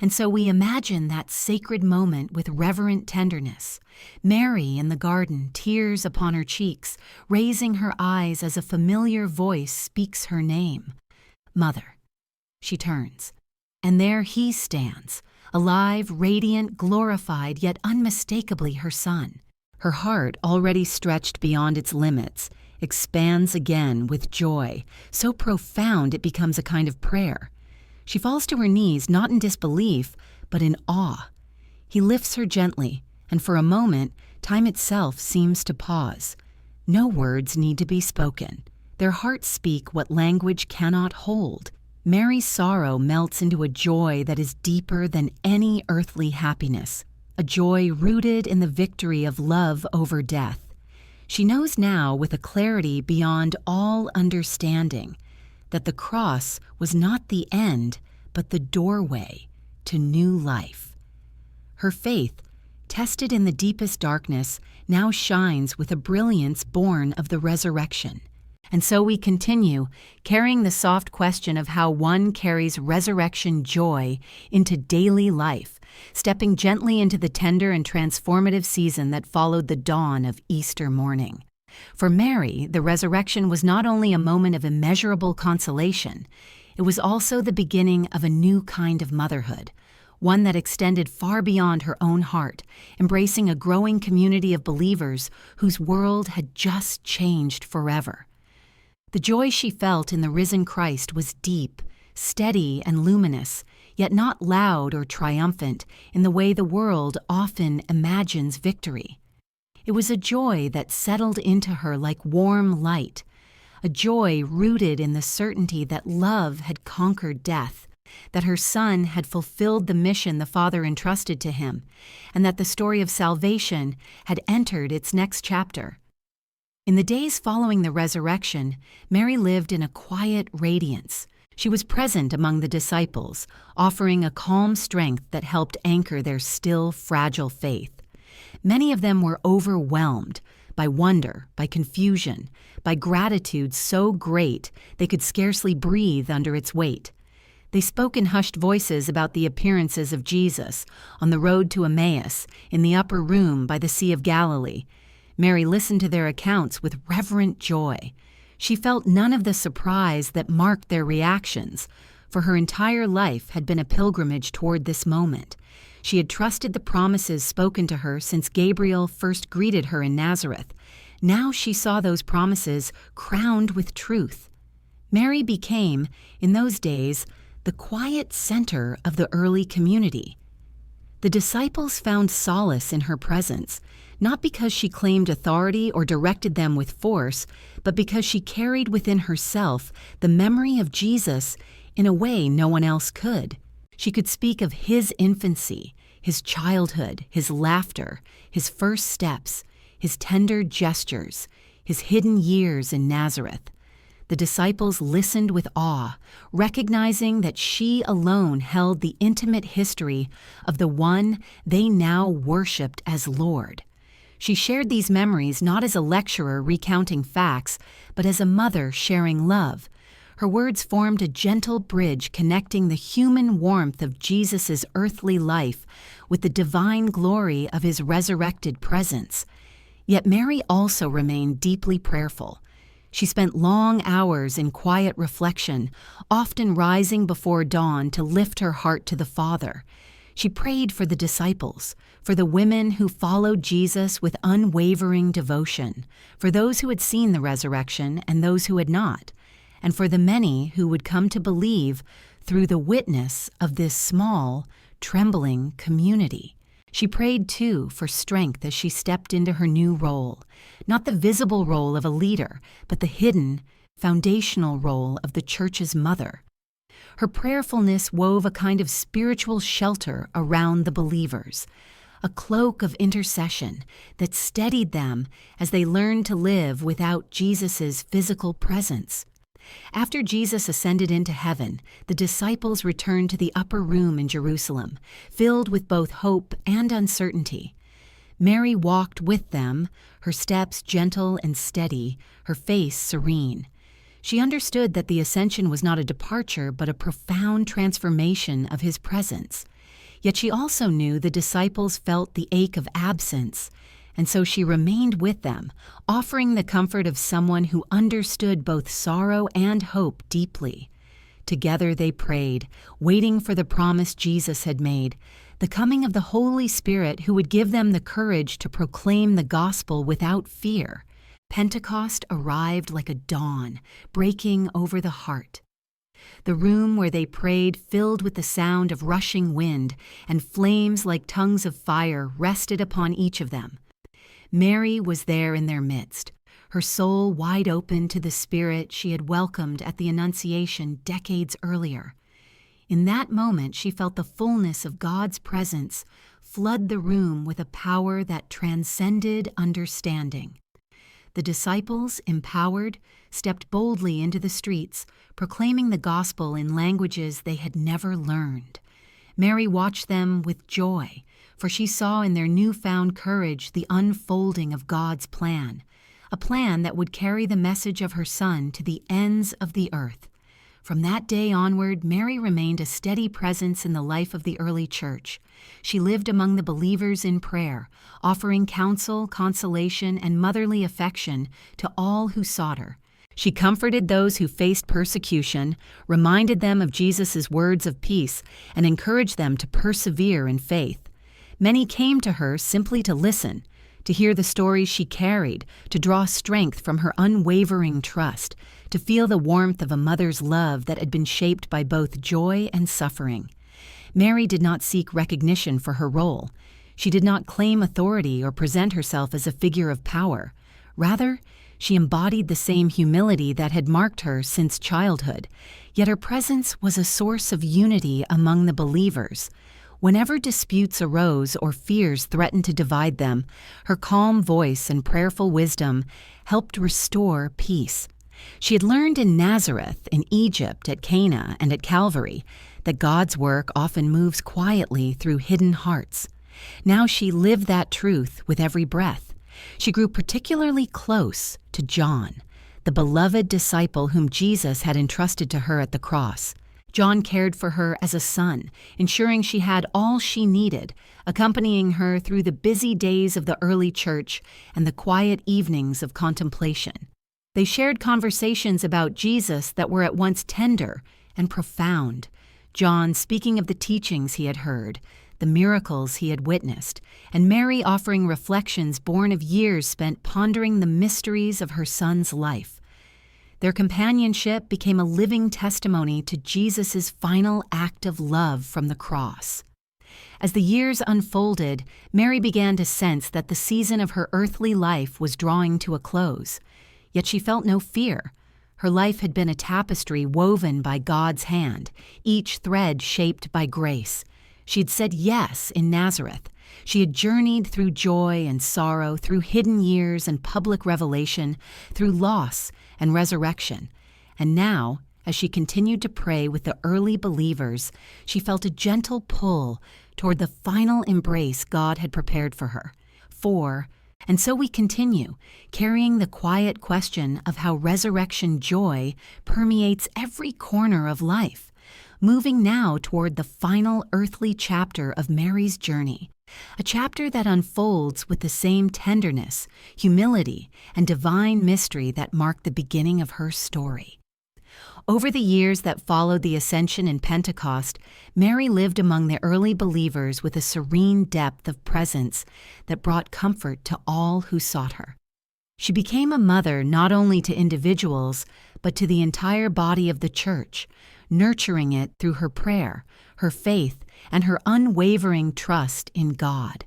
And so we imagine that sacred moment with reverent tenderness. Mary in the garden, tears upon her cheeks, raising her eyes as a familiar voice speaks her name. Mother. She turns, and there he stands, alive, radiant, glorified, yet unmistakably her son. Her heart, already stretched beyond its limits, expands again with joy, so profound it becomes a kind of prayer. She falls to her knees, not in disbelief, but in awe. He lifts her gently, and for a moment, time itself seems to pause. No words need to be spoken. Their hearts speak what language cannot hold. Mary's sorrow melts into a joy that is deeper than any earthly happiness, a joy rooted in the victory of love over death. She knows now with a clarity beyond all understanding that the cross was not the end, but the doorway to new life. Her faith, tested in the deepest darkness, now shines with a brilliance born of the resurrection. And so we continue, carrying the soft question of how one carries resurrection joy into daily life, stepping gently into the tender and transformative season that followed the dawn of Easter morning. For Mary, the resurrection was not only a moment of immeasurable consolation, it was also the beginning of a new kind of motherhood, one that extended far beyond her own heart, embracing a growing community of believers whose world had just changed forever. The joy she felt in the risen Christ was deep, steady, and luminous, yet not loud or triumphant in the way the world often imagines victory. It was a joy that settled into her like warm light, a joy rooted in the certainty that love had conquered death, that her Son had fulfilled the mission the Father entrusted to him, and that the story of salvation had entered its next chapter. In the days following the resurrection, Mary lived in a quiet radiance. She was present among the disciples, offering a calm strength that helped anchor their still fragile faith. Many of them were overwhelmed by wonder, by confusion, by gratitude so great they could scarcely breathe under its weight. They spoke in hushed voices about the appearances of Jesus on the road to Emmaus, in the upper room by the Sea of Galilee. Mary listened to their accounts with reverent joy. She felt none of the surprise that marked their reactions, for her entire life had been a pilgrimage toward this moment. She had trusted the promises spoken to her since Gabriel first greeted her in Nazareth. Now she saw those promises crowned with truth. Mary became, in those days, the quiet center of the early community. The disciples found solace in her presence, not because she claimed authority or directed them with force, but because she carried within herself the memory of Jesus in a way no one else could. She could speak of his infancy, his childhood, his laughter, his first steps, his tender gestures, his hidden years in Nazareth. The disciples listened with awe, recognizing that she alone held the intimate history of the one they now worshipped as Lord. She shared these memories not as a lecturer recounting facts, but as a mother sharing love. Her words formed a gentle bridge connecting the human warmth of Jesus' earthly life with the divine glory of his resurrected presence. Yet Mary also remained deeply prayerful. She spent long hours in quiet reflection, often rising before dawn to lift her heart to the Father. She prayed for the disciples, for the women who followed Jesus with unwavering devotion, for those who had seen the resurrection and those who had not, and for the many who would come to believe through the witness of this small, trembling community. She prayed, too, for strength as she stepped into her new role, not the visible role of a leader, but the hidden, foundational role of the church's mother. Her prayerfulness wove a kind of spiritual shelter around the believers, a cloak of intercession that steadied them as they learned to live without Jesus' physical presence. After Jesus ascended into heaven, the disciples returned to the upper room in Jerusalem, filled with both hope and uncertainty. Mary walked with them, her steps gentle and steady, her face serene. She understood that the ascension was not a departure, but a profound transformation of his presence. Yet she also knew the disciples felt the ache of absence, and so she remained with them, offering the comfort of someone who understood both sorrow and hope deeply. Together they prayed, waiting for the promise Jesus had made, the coming of the Holy Spirit who would give them the courage to proclaim the gospel without fear. Pentecost arrived like a dawn, breaking over the heart. The room where they prayed filled with the sound of rushing wind, and flames like tongues of fire rested upon each of them. Mary was there in their midst, her soul wide open to the Spirit she had welcomed at the Annunciation decades earlier. In that moment, she felt the fullness of God's presence flood the room with a power that transcended understanding. The disciples, empowered, stepped boldly into the streets, proclaiming the gospel in languages they had never learned. Mary watched them with joy, for she saw in their newfound courage the unfolding of God's plan, a a plan that would carry the message of her Son to the ends of the earth. From that day onward, Mary remained a steady presence in the life of the early church. She lived among the believers in prayer, offering counsel, consolation, and motherly affection to all who sought her. She comforted those who faced persecution, reminded them of Jesus' words of peace, and encouraged them to persevere in faith. Many came to her simply to listen, to hear the stories she carried, to draw strength from her unwavering trust, to feel the warmth of a mother's love that had been shaped by both joy and suffering. Mary did not seek recognition for her role. She did not claim authority or present herself as a figure of power. Rather, she embodied the same humility that had marked her since childhood, yet her presence was a source of unity among the believers. Whenever disputes arose or fears threatened to divide them, her calm voice and prayerful wisdom helped restore peace. She had learned in Nazareth, in Egypt, at Cana, and at Calvary that God's work often moves quietly through hidden hearts. Now she lived that truth with every breath. She grew particularly close to John, the beloved disciple whom Jesus had entrusted to her at the cross. John cared for her as a son, ensuring she had all she needed, accompanying her through the busy days of the early church and the quiet evenings of contemplation. They shared conversations about Jesus that were at once tender and profound. John speaking of the teachings he had heard, the miracles he had witnessed, and Mary offering reflections born of years spent pondering the mysteries of her son's life. Their companionship became a living testimony to Jesus' final act of love from the cross. As the years unfolded, Mary began to sense that the season of her earthly life was drawing to a close. Yet she felt no fear. Her life had been a tapestry woven by God's hand, each thread shaped by grace. She had said yes in Nazareth. She had journeyed through joy and sorrow, through hidden years and public revelation, through loss and resurrection. And now, as she continued to pray with the early believers, she felt a gentle pull toward the final embrace God had prepared for her. And so we continue, carrying the quiet question of how resurrection joy permeates every corner of life, moving now toward the final earthly chapter of Mary's journey, a chapter that unfolds with the same tenderness, humility, and divine mystery that marked the beginning of her story. Over the years that followed the Ascension and Pentecost, Mary lived among the early believers with a serene depth of presence that brought comfort to all who sought her. She became a mother not only to individuals, but to the entire body of the Church, nurturing it through her prayer, her faith, and her unwavering trust in God.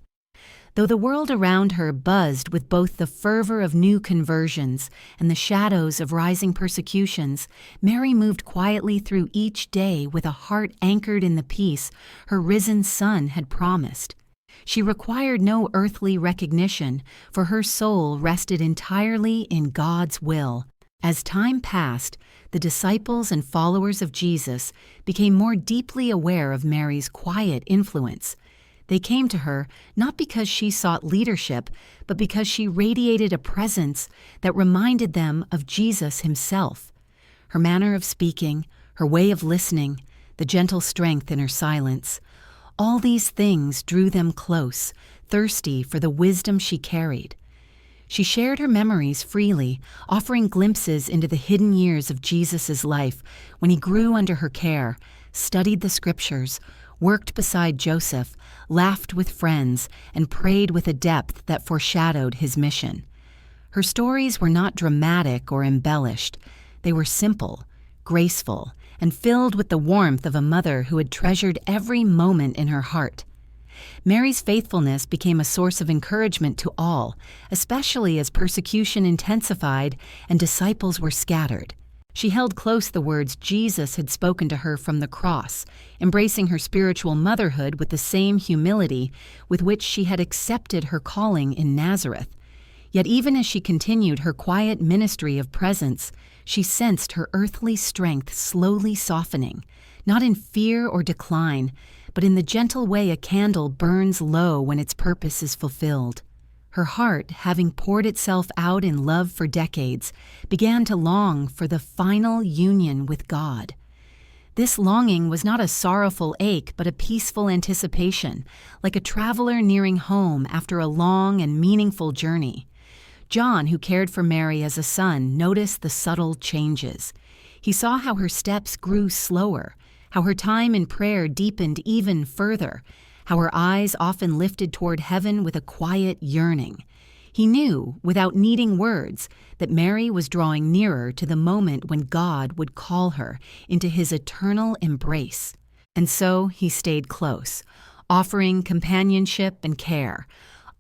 Though the world around her buzzed with both the fervor of new conversions and the shadows of rising persecutions, Mary moved quietly through each day with a heart anchored in the peace her risen Son had promised. She required no earthly recognition, for her soul rested entirely in God's will. As time passed, the disciples and followers of Jesus became more deeply aware of Mary's quiet influence. They came to her not because she sought leadership, but because she radiated a presence that reminded them of Jesus himself. Her manner of speaking, her way of listening, the gentle strength in her silence, all these things drew them close, thirsty for the wisdom she carried. She shared her memories freely, offering glimpses into the hidden years of Jesus' life when he grew under her care, studied the scriptures, worked beside Joseph, laughed with friends, and prayed with a depth that foreshadowed his mission. Her stories were not dramatic or embellished. They were simple, graceful, and filled with the warmth of a mother who had treasured every moment in her heart. Mary's faithfulness became a source of encouragement to all, especially as persecution intensified and disciples were scattered. She held close the words Jesus had spoken to her from the cross, embracing her spiritual motherhood with the same humility with which she had accepted her calling in Nazareth. Yet even as she continued her quiet ministry of presence, she sensed her earthly strength slowly softening, not in fear or decline, but in the gentle way a candle burns low when its purpose is fulfilled. Her heart, having poured itself out in love for decades, began to long for the final union with God. This longing was not a sorrowful ache, but a peaceful anticipation, like a traveler nearing home after a long and meaningful journey. John, who cared for Mary as a son, noticed the subtle changes. He saw how her steps grew slower, how her time in prayer deepened even further, how her eyes often lifted toward heaven with a quiet yearning. He knew, without needing words, that Mary was drawing nearer to the moment when God would call her into his eternal embrace. And so he stayed close, offering companionship and care,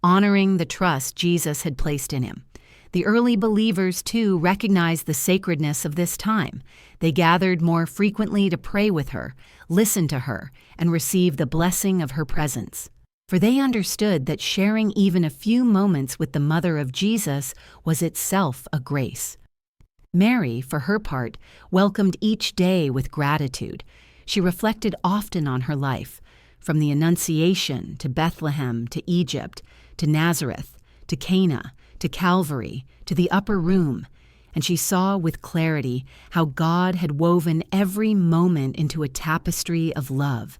honoring the trust Jesus had placed in him. The early believers, too, recognized the sacredness of this time. They gathered more frequently to pray with her, listen to her, and receive the blessing of her presence. For they understood that sharing even a few moments with the Mother of Jesus was itself a grace. Mary, for her part, welcomed each day with gratitude. She reflected often on her life, from the Annunciation to Bethlehem to Egypt to Nazareth to Cana to Calvary to the upper room, and she saw with clarity how God had woven every moment into a tapestry of love.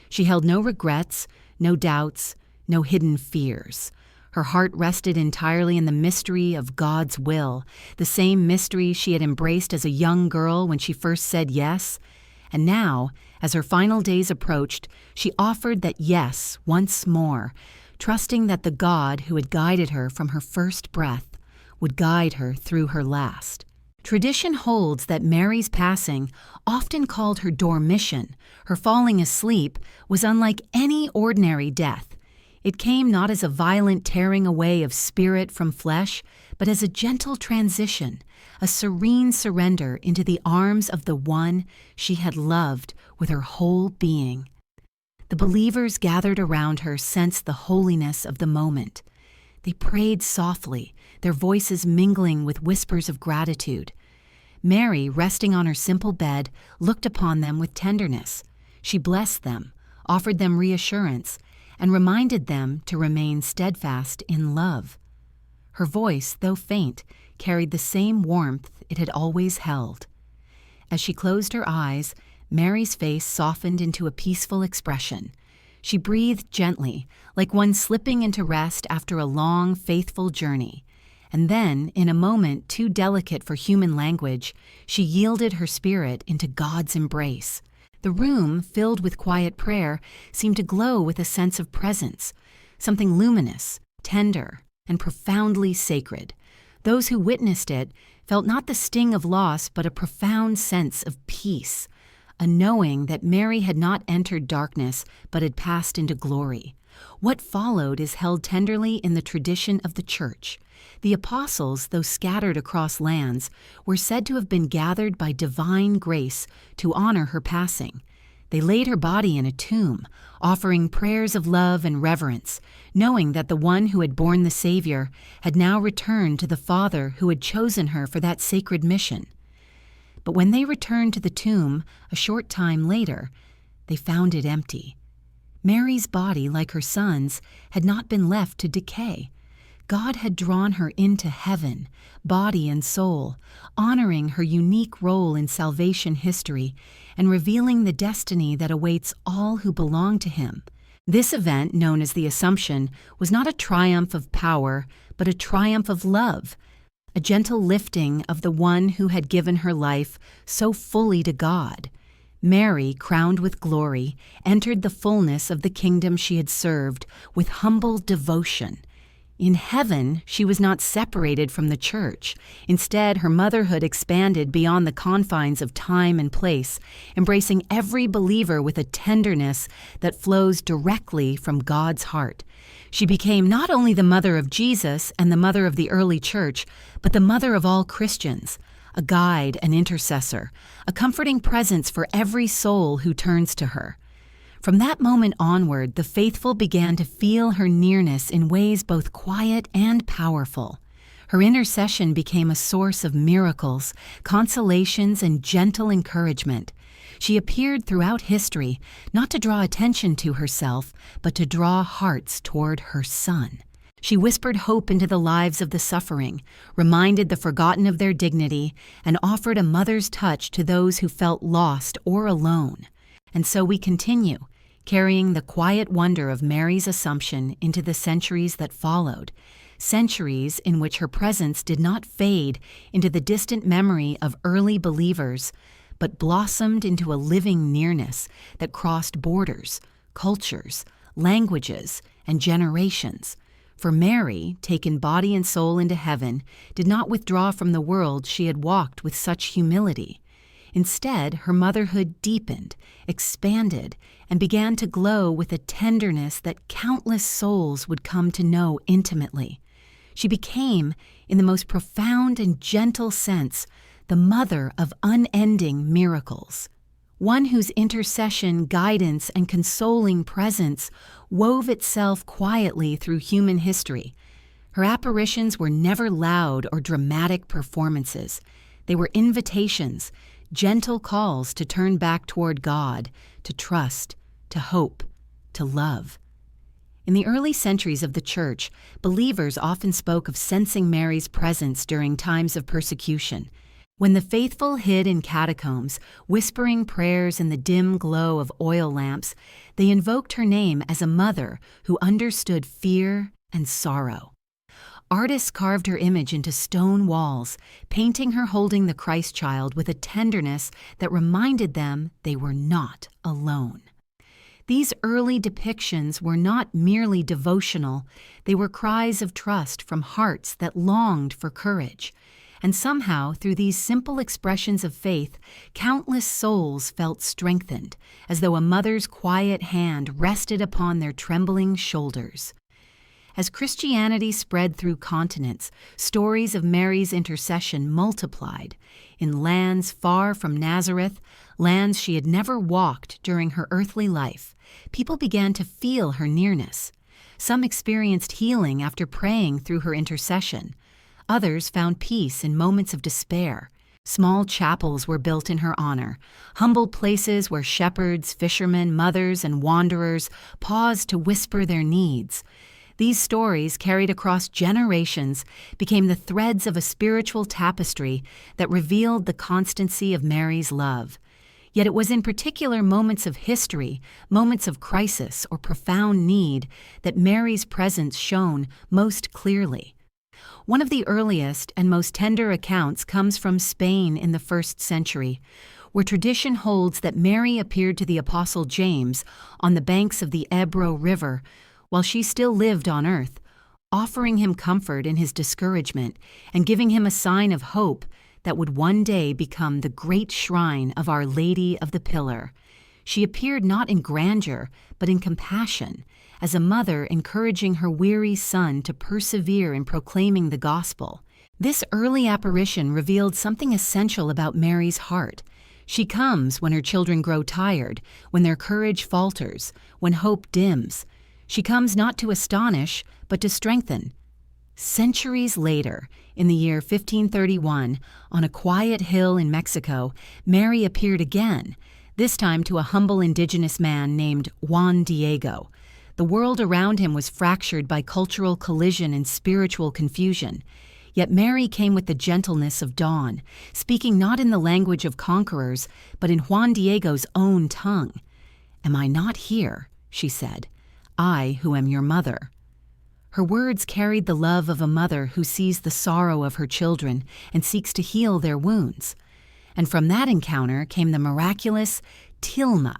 She held no regrets, no doubts, no hidden fears. Her heart rested entirely in the mystery of God's will, the same mystery she had embraced as a young girl when she first said yes. And now, as her final days approached, she offered that yes once more, trusting that the God who had guided her from her first breath would guide her through her last. Tradition holds that Mary's passing, often called her dormition, her falling asleep, was unlike any ordinary death. It came not as a violent tearing away of spirit from flesh, but as a gentle transition, a serene surrender into the arms of the one she had loved with her whole being. The believers gathered around her sensed the holiness of the moment. They prayed softly, their voices mingling with whispers of gratitude. Mary, resting on her simple bed, looked upon them with tenderness. She blessed them, offered them reassurance, and reminded them to remain steadfast in love. Her voice, though faint, carried the same warmth it had always held. As she closed her eyes, Mary's face softened into a peaceful expression. She breathed gently, like one slipping into rest after a long, faithful journey. And then, in a moment too delicate for human language, she yielded her spirit into God's embrace. The room, filled with quiet prayer, seemed to glow with a sense of presence, something luminous, tender, and profoundly sacred. Those who witnessed it felt not the sting of loss, but a profound sense of peace, a knowing that Mary had not entered darkness, but had passed into glory. What followed is held tenderly in the tradition of the Church. The apostles, though scattered across lands, were said to have been gathered by divine grace to honor her passing. They laid her body in a tomb, offering prayers of love and reverence, knowing that the one who had borne the Savior had now returned to the Father who had chosen her for that sacred mission. But when they returned to the tomb a short time later, they found it empty. Mary's body, like her son's, had not been left to decay. God had drawn her into heaven, body and soul, honoring her unique role in salvation history and revealing the destiny that awaits all who belong to him. This event, known as the Assumption, was not a triumph of power, but a triumph of love, a gentle lifting of the one who had given her life so fully to God. Mary, crowned with glory, entered the fullness of the kingdom she had served with humble devotion. In heaven, she was not separated from the Church. Instead, her motherhood expanded beyond the confines of time and place, embracing every believer with a tenderness that flows directly from God's heart. She became not only the mother of Jesus and the mother of the early Church, but the mother of all Christians, a guide, an intercessor, a comforting presence for every soul who turns to her. From that moment onward, the faithful began to feel her nearness in ways both quiet and powerful. Her intercession became a source of miracles, consolations, and gentle encouragement. She appeared throughout history, not to draw attention to herself, but to draw hearts toward her Son. She whispered hope into the lives of the suffering, reminded the forgotten of their dignity, and offered a mother's touch to those who felt lost or alone. And so we continue, carrying the quiet wonder of Mary's Assumption into the centuries that followed, centuries in which her presence did not fade into the distant memory of early believers, but blossomed into a living nearness that crossed borders, cultures, languages, and generations. For Mary, taken body and soul into heaven, did not withdraw from the world she had walked with such humility. Instead, her motherhood deepened, expanded, and began to glow with a tenderness that countless souls would come to know intimately. She became, in the most profound and gentle sense, the Mother of Unending Miracles, one whose intercession, guidance, and consoling presence wove itself quietly through human history. Her apparitions were never loud or dramatic performances. They were invitations, gentle calls to turn back toward God, to trust, to hope, to love. In the early centuries of the Church, believers often spoke of sensing Mary's presence during times of persecution. When the faithful hid in catacombs, whispering prayers in the dim glow of oil lamps, they invoked her name as a mother who understood fear and sorrow. Artists carved her image into stone walls, painting her holding the Christ child with a tenderness that reminded them they were not alone. These early depictions were not merely devotional, they were cries of trust from hearts that longed for courage. And somehow, through these simple expressions of faith, countless souls felt strengthened, as though a mother's quiet hand rested upon their trembling shoulders. As Christianity spread through continents, stories of Mary's intercession multiplied. In lands far from Nazareth, lands she had never walked during her earthly life, people began to feel her nearness. Some experienced healing after praying through her intercession. Others found peace in moments of despair. Small chapels were built in her honor, humble places where shepherds, fishermen, mothers, and wanderers paused to whisper their needs. These stories, carried across generations, became the threads of a spiritual tapestry that revealed the constancy of Mary's love. Yet it was in particular moments of history, moments of crisis or profound need, that Mary's presence shone most clearly. One of the earliest and most tender accounts comes from Spain in the 1st century, where tradition holds that Mary appeared to the Apostle James on the banks of the Ebro River while she still lived on earth, offering him comfort in his discouragement and giving him a sign of hope that would one day become the great shrine of Our Lady of the Pillar. She appeared not in grandeur, but in compassion, as a mother encouraging her weary son to persevere in proclaiming the gospel. This early apparition revealed something essential about Mary's heart. She comes when her children grow tired, when their courage falters, when hope dims. She comes not to astonish, but to strengthen. Centuries later, in the year 1531, on a quiet hill in Mexico, Mary appeared again, this time to a humble indigenous man named Juan Diego. The world around him was fractured by cultural collision and spiritual confusion. Yet Mary came with the gentleness of dawn, speaking not in the language of conquerors, but in Juan Diego's own tongue. "Am I not here?" she said. "I who am your mother." Her words carried the love of a mother who sees the sorrow of her children and seeks to heal their wounds. And from that encounter came the miraculous tilma,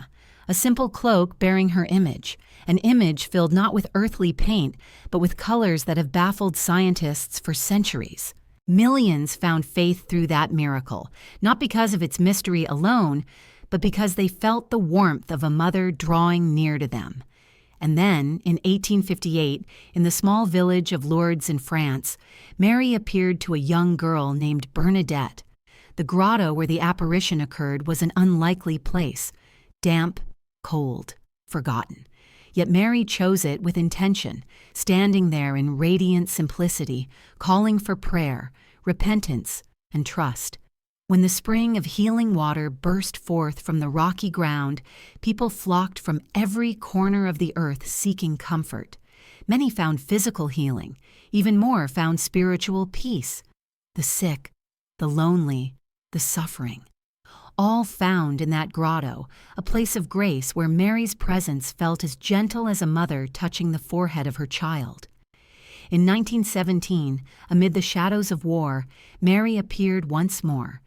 a simple cloak bearing her image, an image filled not with earthly paint, but with colors that have baffled scientists for centuries. Millions found faith through that miracle, not because of its mystery alone, but because they felt the warmth of a mother drawing near to them. And then, in 1858, in the small village of Lourdes in France, Mary appeared to a young girl named Bernadette. The grotto where the apparition occurred was an unlikely place, damp, cold, forgotten. Yet Mary chose it with intention, standing there in radiant simplicity, calling for prayer, repentance, and trust. When the spring of healing water burst forth from the rocky ground, people flocked from every corner of the earth seeking comfort. Many found physical healing. Even more found spiritual peace. The sick, the lonely, the suffering. All found in that grotto, a place of grace where Mary's presence felt as gentle as a mother touching the forehead of her child. In 1917, amid the shadows of war, Mary appeared once more,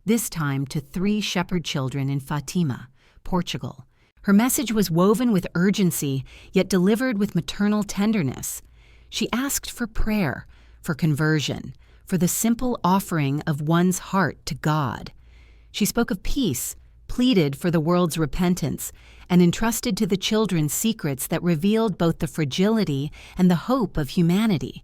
this time to 3 shepherd children in Fatima, Portugal. Her message was woven with urgency, yet delivered with maternal tenderness. She asked for prayer, for conversion, for the simple offering of one's heart to God. She spoke of peace, pleaded for the world's repentance, and entrusted to the children secrets that revealed both the fragility and the hope of humanity.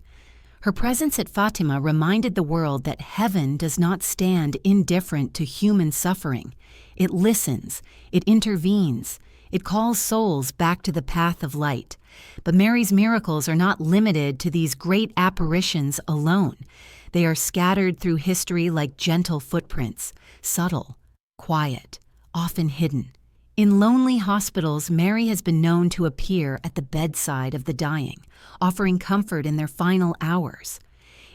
Her presence at Fatima reminded the world that heaven does not stand indifferent to human suffering. It listens, it intervenes, it calls souls back to the path of light. But Mary's miracles are not limited to these great apparitions alone. They are scattered through history like gentle footprints, subtle, quiet, often hidden. In lonely hospitals, Mary has been known to appear at the bedside of the dying, offering comfort in their final hours.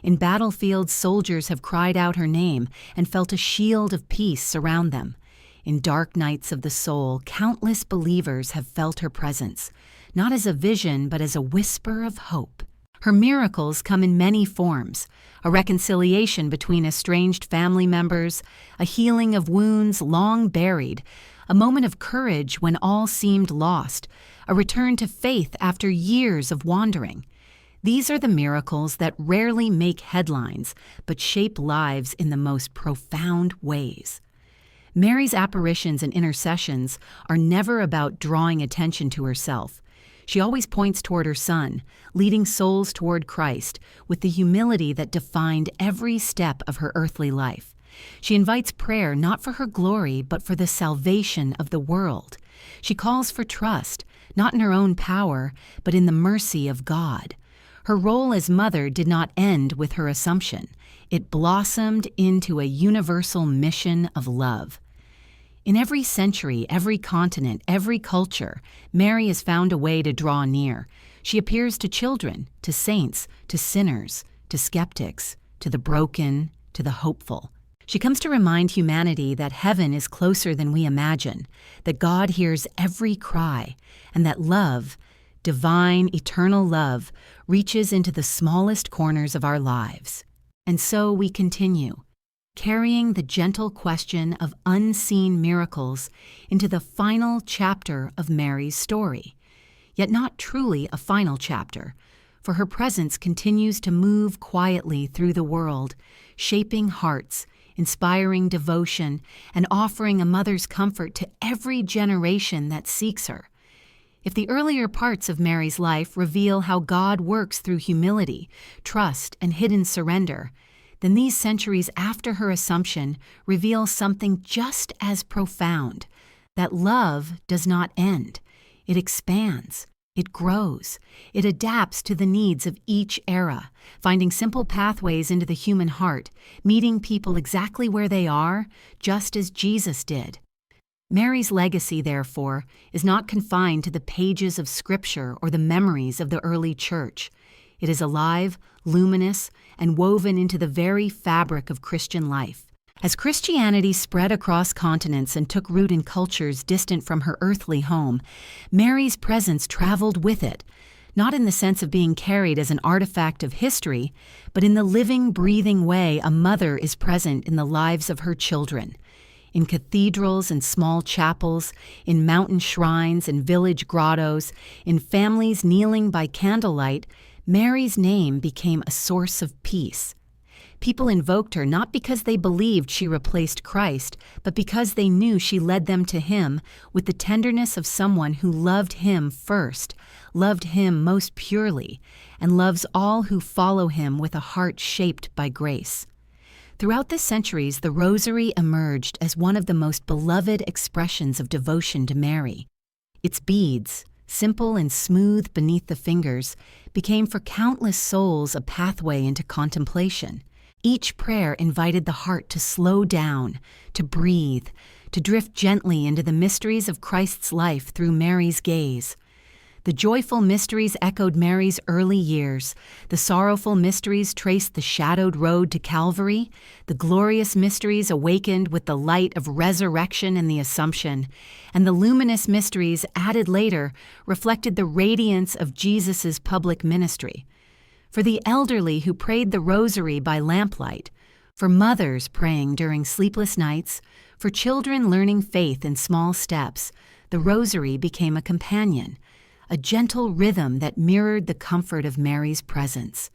In battlefields, soldiers have cried out her name and felt a shield of peace surround them. In dark nights of the soul, countless believers have felt her presence, not as a vision but as a whisper of hope. Her miracles come in many forms: a reconciliation between estranged family members, a healing of wounds long buried, a moment of courage when all seemed lost, a return to faith after years of wandering. These are the miracles that rarely make headlines, but shape lives in the most profound ways. Mary's apparitions and intercessions are never about drawing attention to herself. She always points toward her Son, leading souls toward Christ with the humility that defined every step of her earthly life. She invites prayer not for her glory, but for the salvation of the world. She calls for trust, not in her own power, but in the mercy of God. Her role as mother did not end with her Assumption. It blossomed into a universal mission of love. In every century, every continent, every culture, Mary has found a way to draw near. She appears to children, to saints, to sinners, to skeptics, to the broken, to the hopeful. She comes to remind humanity that heaven is closer than we imagine, that God hears every cry, and that love, divine, eternal love, reaches into the smallest corners of our lives. And so we continue, carrying the gentle question of unseen miracles into the final chapter of Mary's story. Yet not truly a final chapter, for her presence continues to move quietly through the world, shaping hearts, inspiring devotion, and offering a mother's comfort to every generation that seeks her. If the earlier parts of Mary's life reveal how God works through humility, trust, and hidden surrender, then these centuries after her Assumption reveal something just as profound, that love does not end. It expands, it grows, it adapts to the needs of each era, finding simple pathways into the human heart, meeting people exactly where they are, just as Jesus did. Mary's legacy, therefore, is not confined to the pages of Scripture or the memories of the early Church. It is alive, luminous, and woven into the very fabric of Christian life. As Christianity spread across continents and took root in cultures distant from her earthly home, Mary's presence traveled with it, not in the sense of being carried as an artifact of history, but in the living, breathing way a mother is present in the lives of her children. In cathedrals and small chapels, in mountain shrines and village grottos, in families kneeling by candlelight, Mary's name became a source of peace. People invoked her not because they believed she replaced Christ, but because they knew she led them to Him with the tenderness of someone who loved Him first, loved Him most purely, and loves all who follow Him with a heart shaped by grace. Throughout the centuries, the Rosary emerged as one of the most beloved expressions of devotion to Mary. Its beads, simple and smooth beneath the fingers, became for countless souls a pathway into contemplation. Each prayer invited the heart to slow down, to breathe, to drift gently into the mysteries of Christ's life through Mary's gaze. The joyful mysteries echoed Mary's early years. The sorrowful mysteries traced the shadowed road to Calvary. The glorious mysteries awakened with the light of resurrection and the Assumption. And the luminous mysteries added later reflected the radiance of Jesus' public ministry. For the elderly who prayed the rosary by lamplight, for mothers praying during sleepless nights, for children learning faith in small steps, the rosary became a companion, a gentle rhythm that mirrored the comfort of Mary's presence.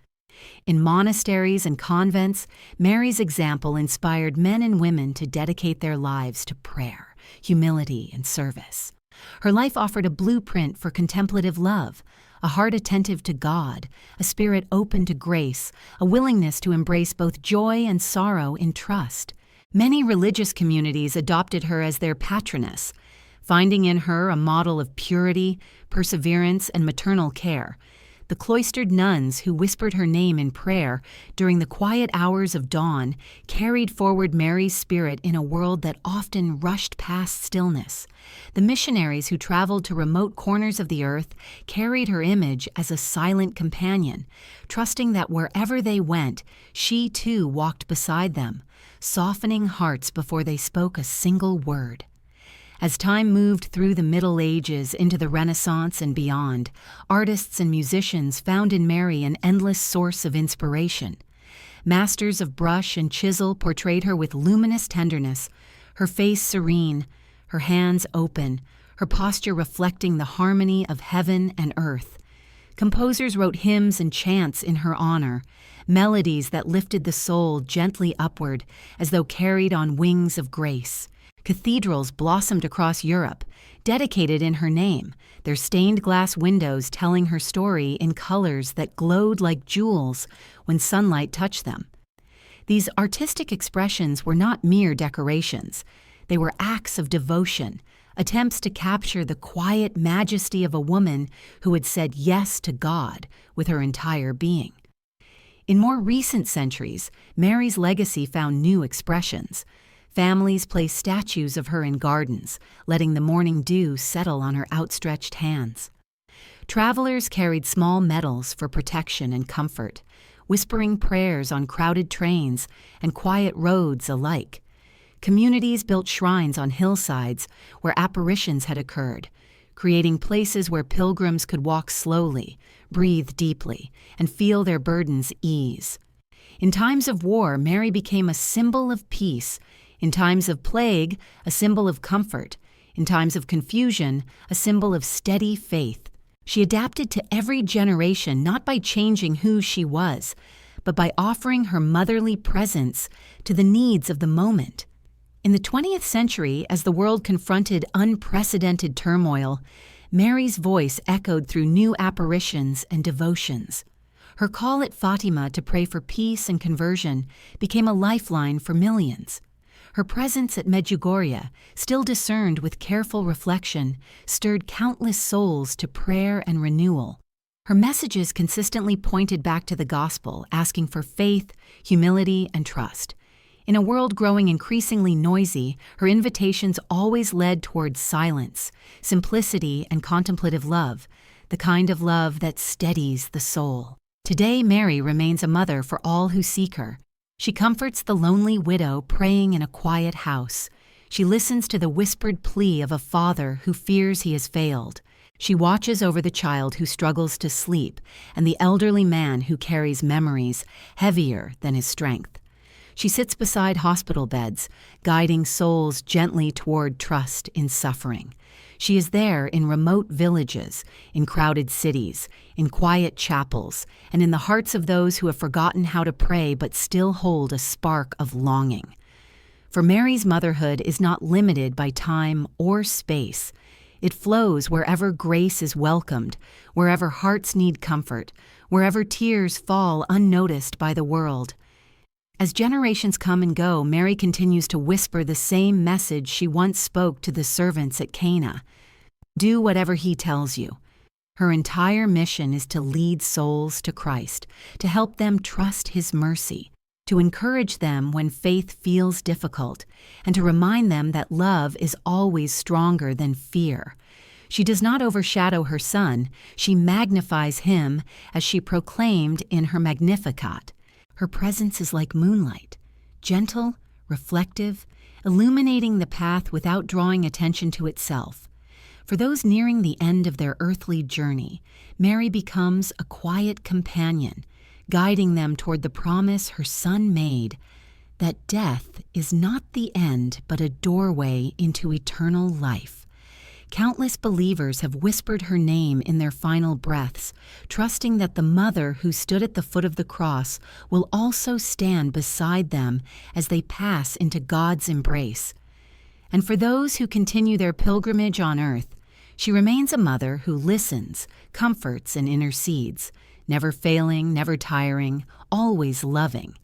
In monasteries and convents, Mary's example inspired men and women to dedicate their lives to prayer, humility, and service. Her life offered a blueprint for contemplative love, a heart attentive to God, a spirit open to grace, a willingness to embrace both joy and sorrow in trust. Many religious communities adopted her as their patroness, finding in her a model of purity, perseverance, and maternal care. The cloistered nuns who whispered her name in prayer during the quiet hours of dawn carried forward Mary's spirit in a world that often rushed past stillness. The missionaries who traveled to remote corners of the earth carried her image as a silent companion, trusting that wherever they went, she too walked beside them, softening hearts before they spoke a single word. As time moved through the Middle Ages into the Renaissance and beyond, artists and musicians found in Mary an endless source of inspiration. Masters of brush and chisel portrayed her with luminous tenderness, her face serene, her hands open, her posture reflecting the harmony of heaven and earth. Composers wrote hymns and chants in her honor, melodies that lifted the soul gently upward as though carried on wings of grace. Cathedrals blossomed across Europe, dedicated in her name, their stained glass windows telling her story in colors that glowed like jewels when sunlight touched them. These artistic expressions were not mere decorations. They were acts of devotion, attempts to capture the quiet majesty of a woman who had said yes to God with her entire being. In more recent centuries, Mary's legacy found new expressions. Families placed statues of her in gardens, letting the morning dew settle on her outstretched hands. Travelers carried small medals for protection and comfort, whispering prayers on crowded trains and quiet roads alike. Communities built shrines on hillsides where apparitions had occurred, creating places where pilgrims could walk slowly, breathe deeply, and feel their burdens ease. In times of war, Mary became a symbol of peace. In times of plague, a symbol of comfort. In times of confusion, a symbol of steady faith. She adapted to every generation not by changing who she was, but by offering her motherly presence to the needs of the moment. In the 20th century, as the world confronted unprecedented turmoil, Mary's voice echoed through new apparitions and devotions. Her call at Fatima to pray for peace and conversion became a lifeline for millions. Her presence at Medjugorje, still discerned with careful reflection, stirred countless souls to prayer and renewal. Her messages consistently pointed back to the gospel, asking for faith, humility, and trust. In a world growing increasingly noisy, her invitations always led towards silence, simplicity, and contemplative love, the kind of love that steadies the soul. Today, Mary remains a mother for all who seek her. She comforts the lonely widow praying in a quiet house. She listens to the whispered plea of a father who fears he has failed. She watches over the child who struggles to sleep and the elderly man who carries memories heavier than his strength. She sits beside hospital beds, guiding souls gently toward trust in suffering. She is there in remote villages, in crowded cities, in quiet chapels, and in the hearts of those who have forgotten how to pray but still hold a spark of longing. For Mary's motherhood is not limited by time or space. It flows wherever grace is welcomed, wherever hearts need comfort, wherever tears fall unnoticed by the world. As generations come and go, Mary continues to whisper the same message she once spoke to the servants at Cana. Do whatever he tells you. Her entire mission is to lead souls to Christ, to help them trust his mercy, to encourage them when faith feels difficult, and to remind them that love is always stronger than fear. She does not overshadow her Son, she magnifies him as she proclaimed in her Magnificat. Her presence is like moonlight, gentle, reflective, illuminating the path without drawing attention to itself. For those nearing the end of their earthly journey, Mary becomes a quiet companion, guiding them toward the promise her Son made, that death is not the end but a doorway into eternal life. Countless believers have whispered her name in their final breaths, trusting that the Mother who stood at the foot of the cross will also stand beside them as they pass into God's embrace. And for those who continue their pilgrimage on earth, she remains a mother who listens, comforts, and intercedes, never failing, never tiring, always loving.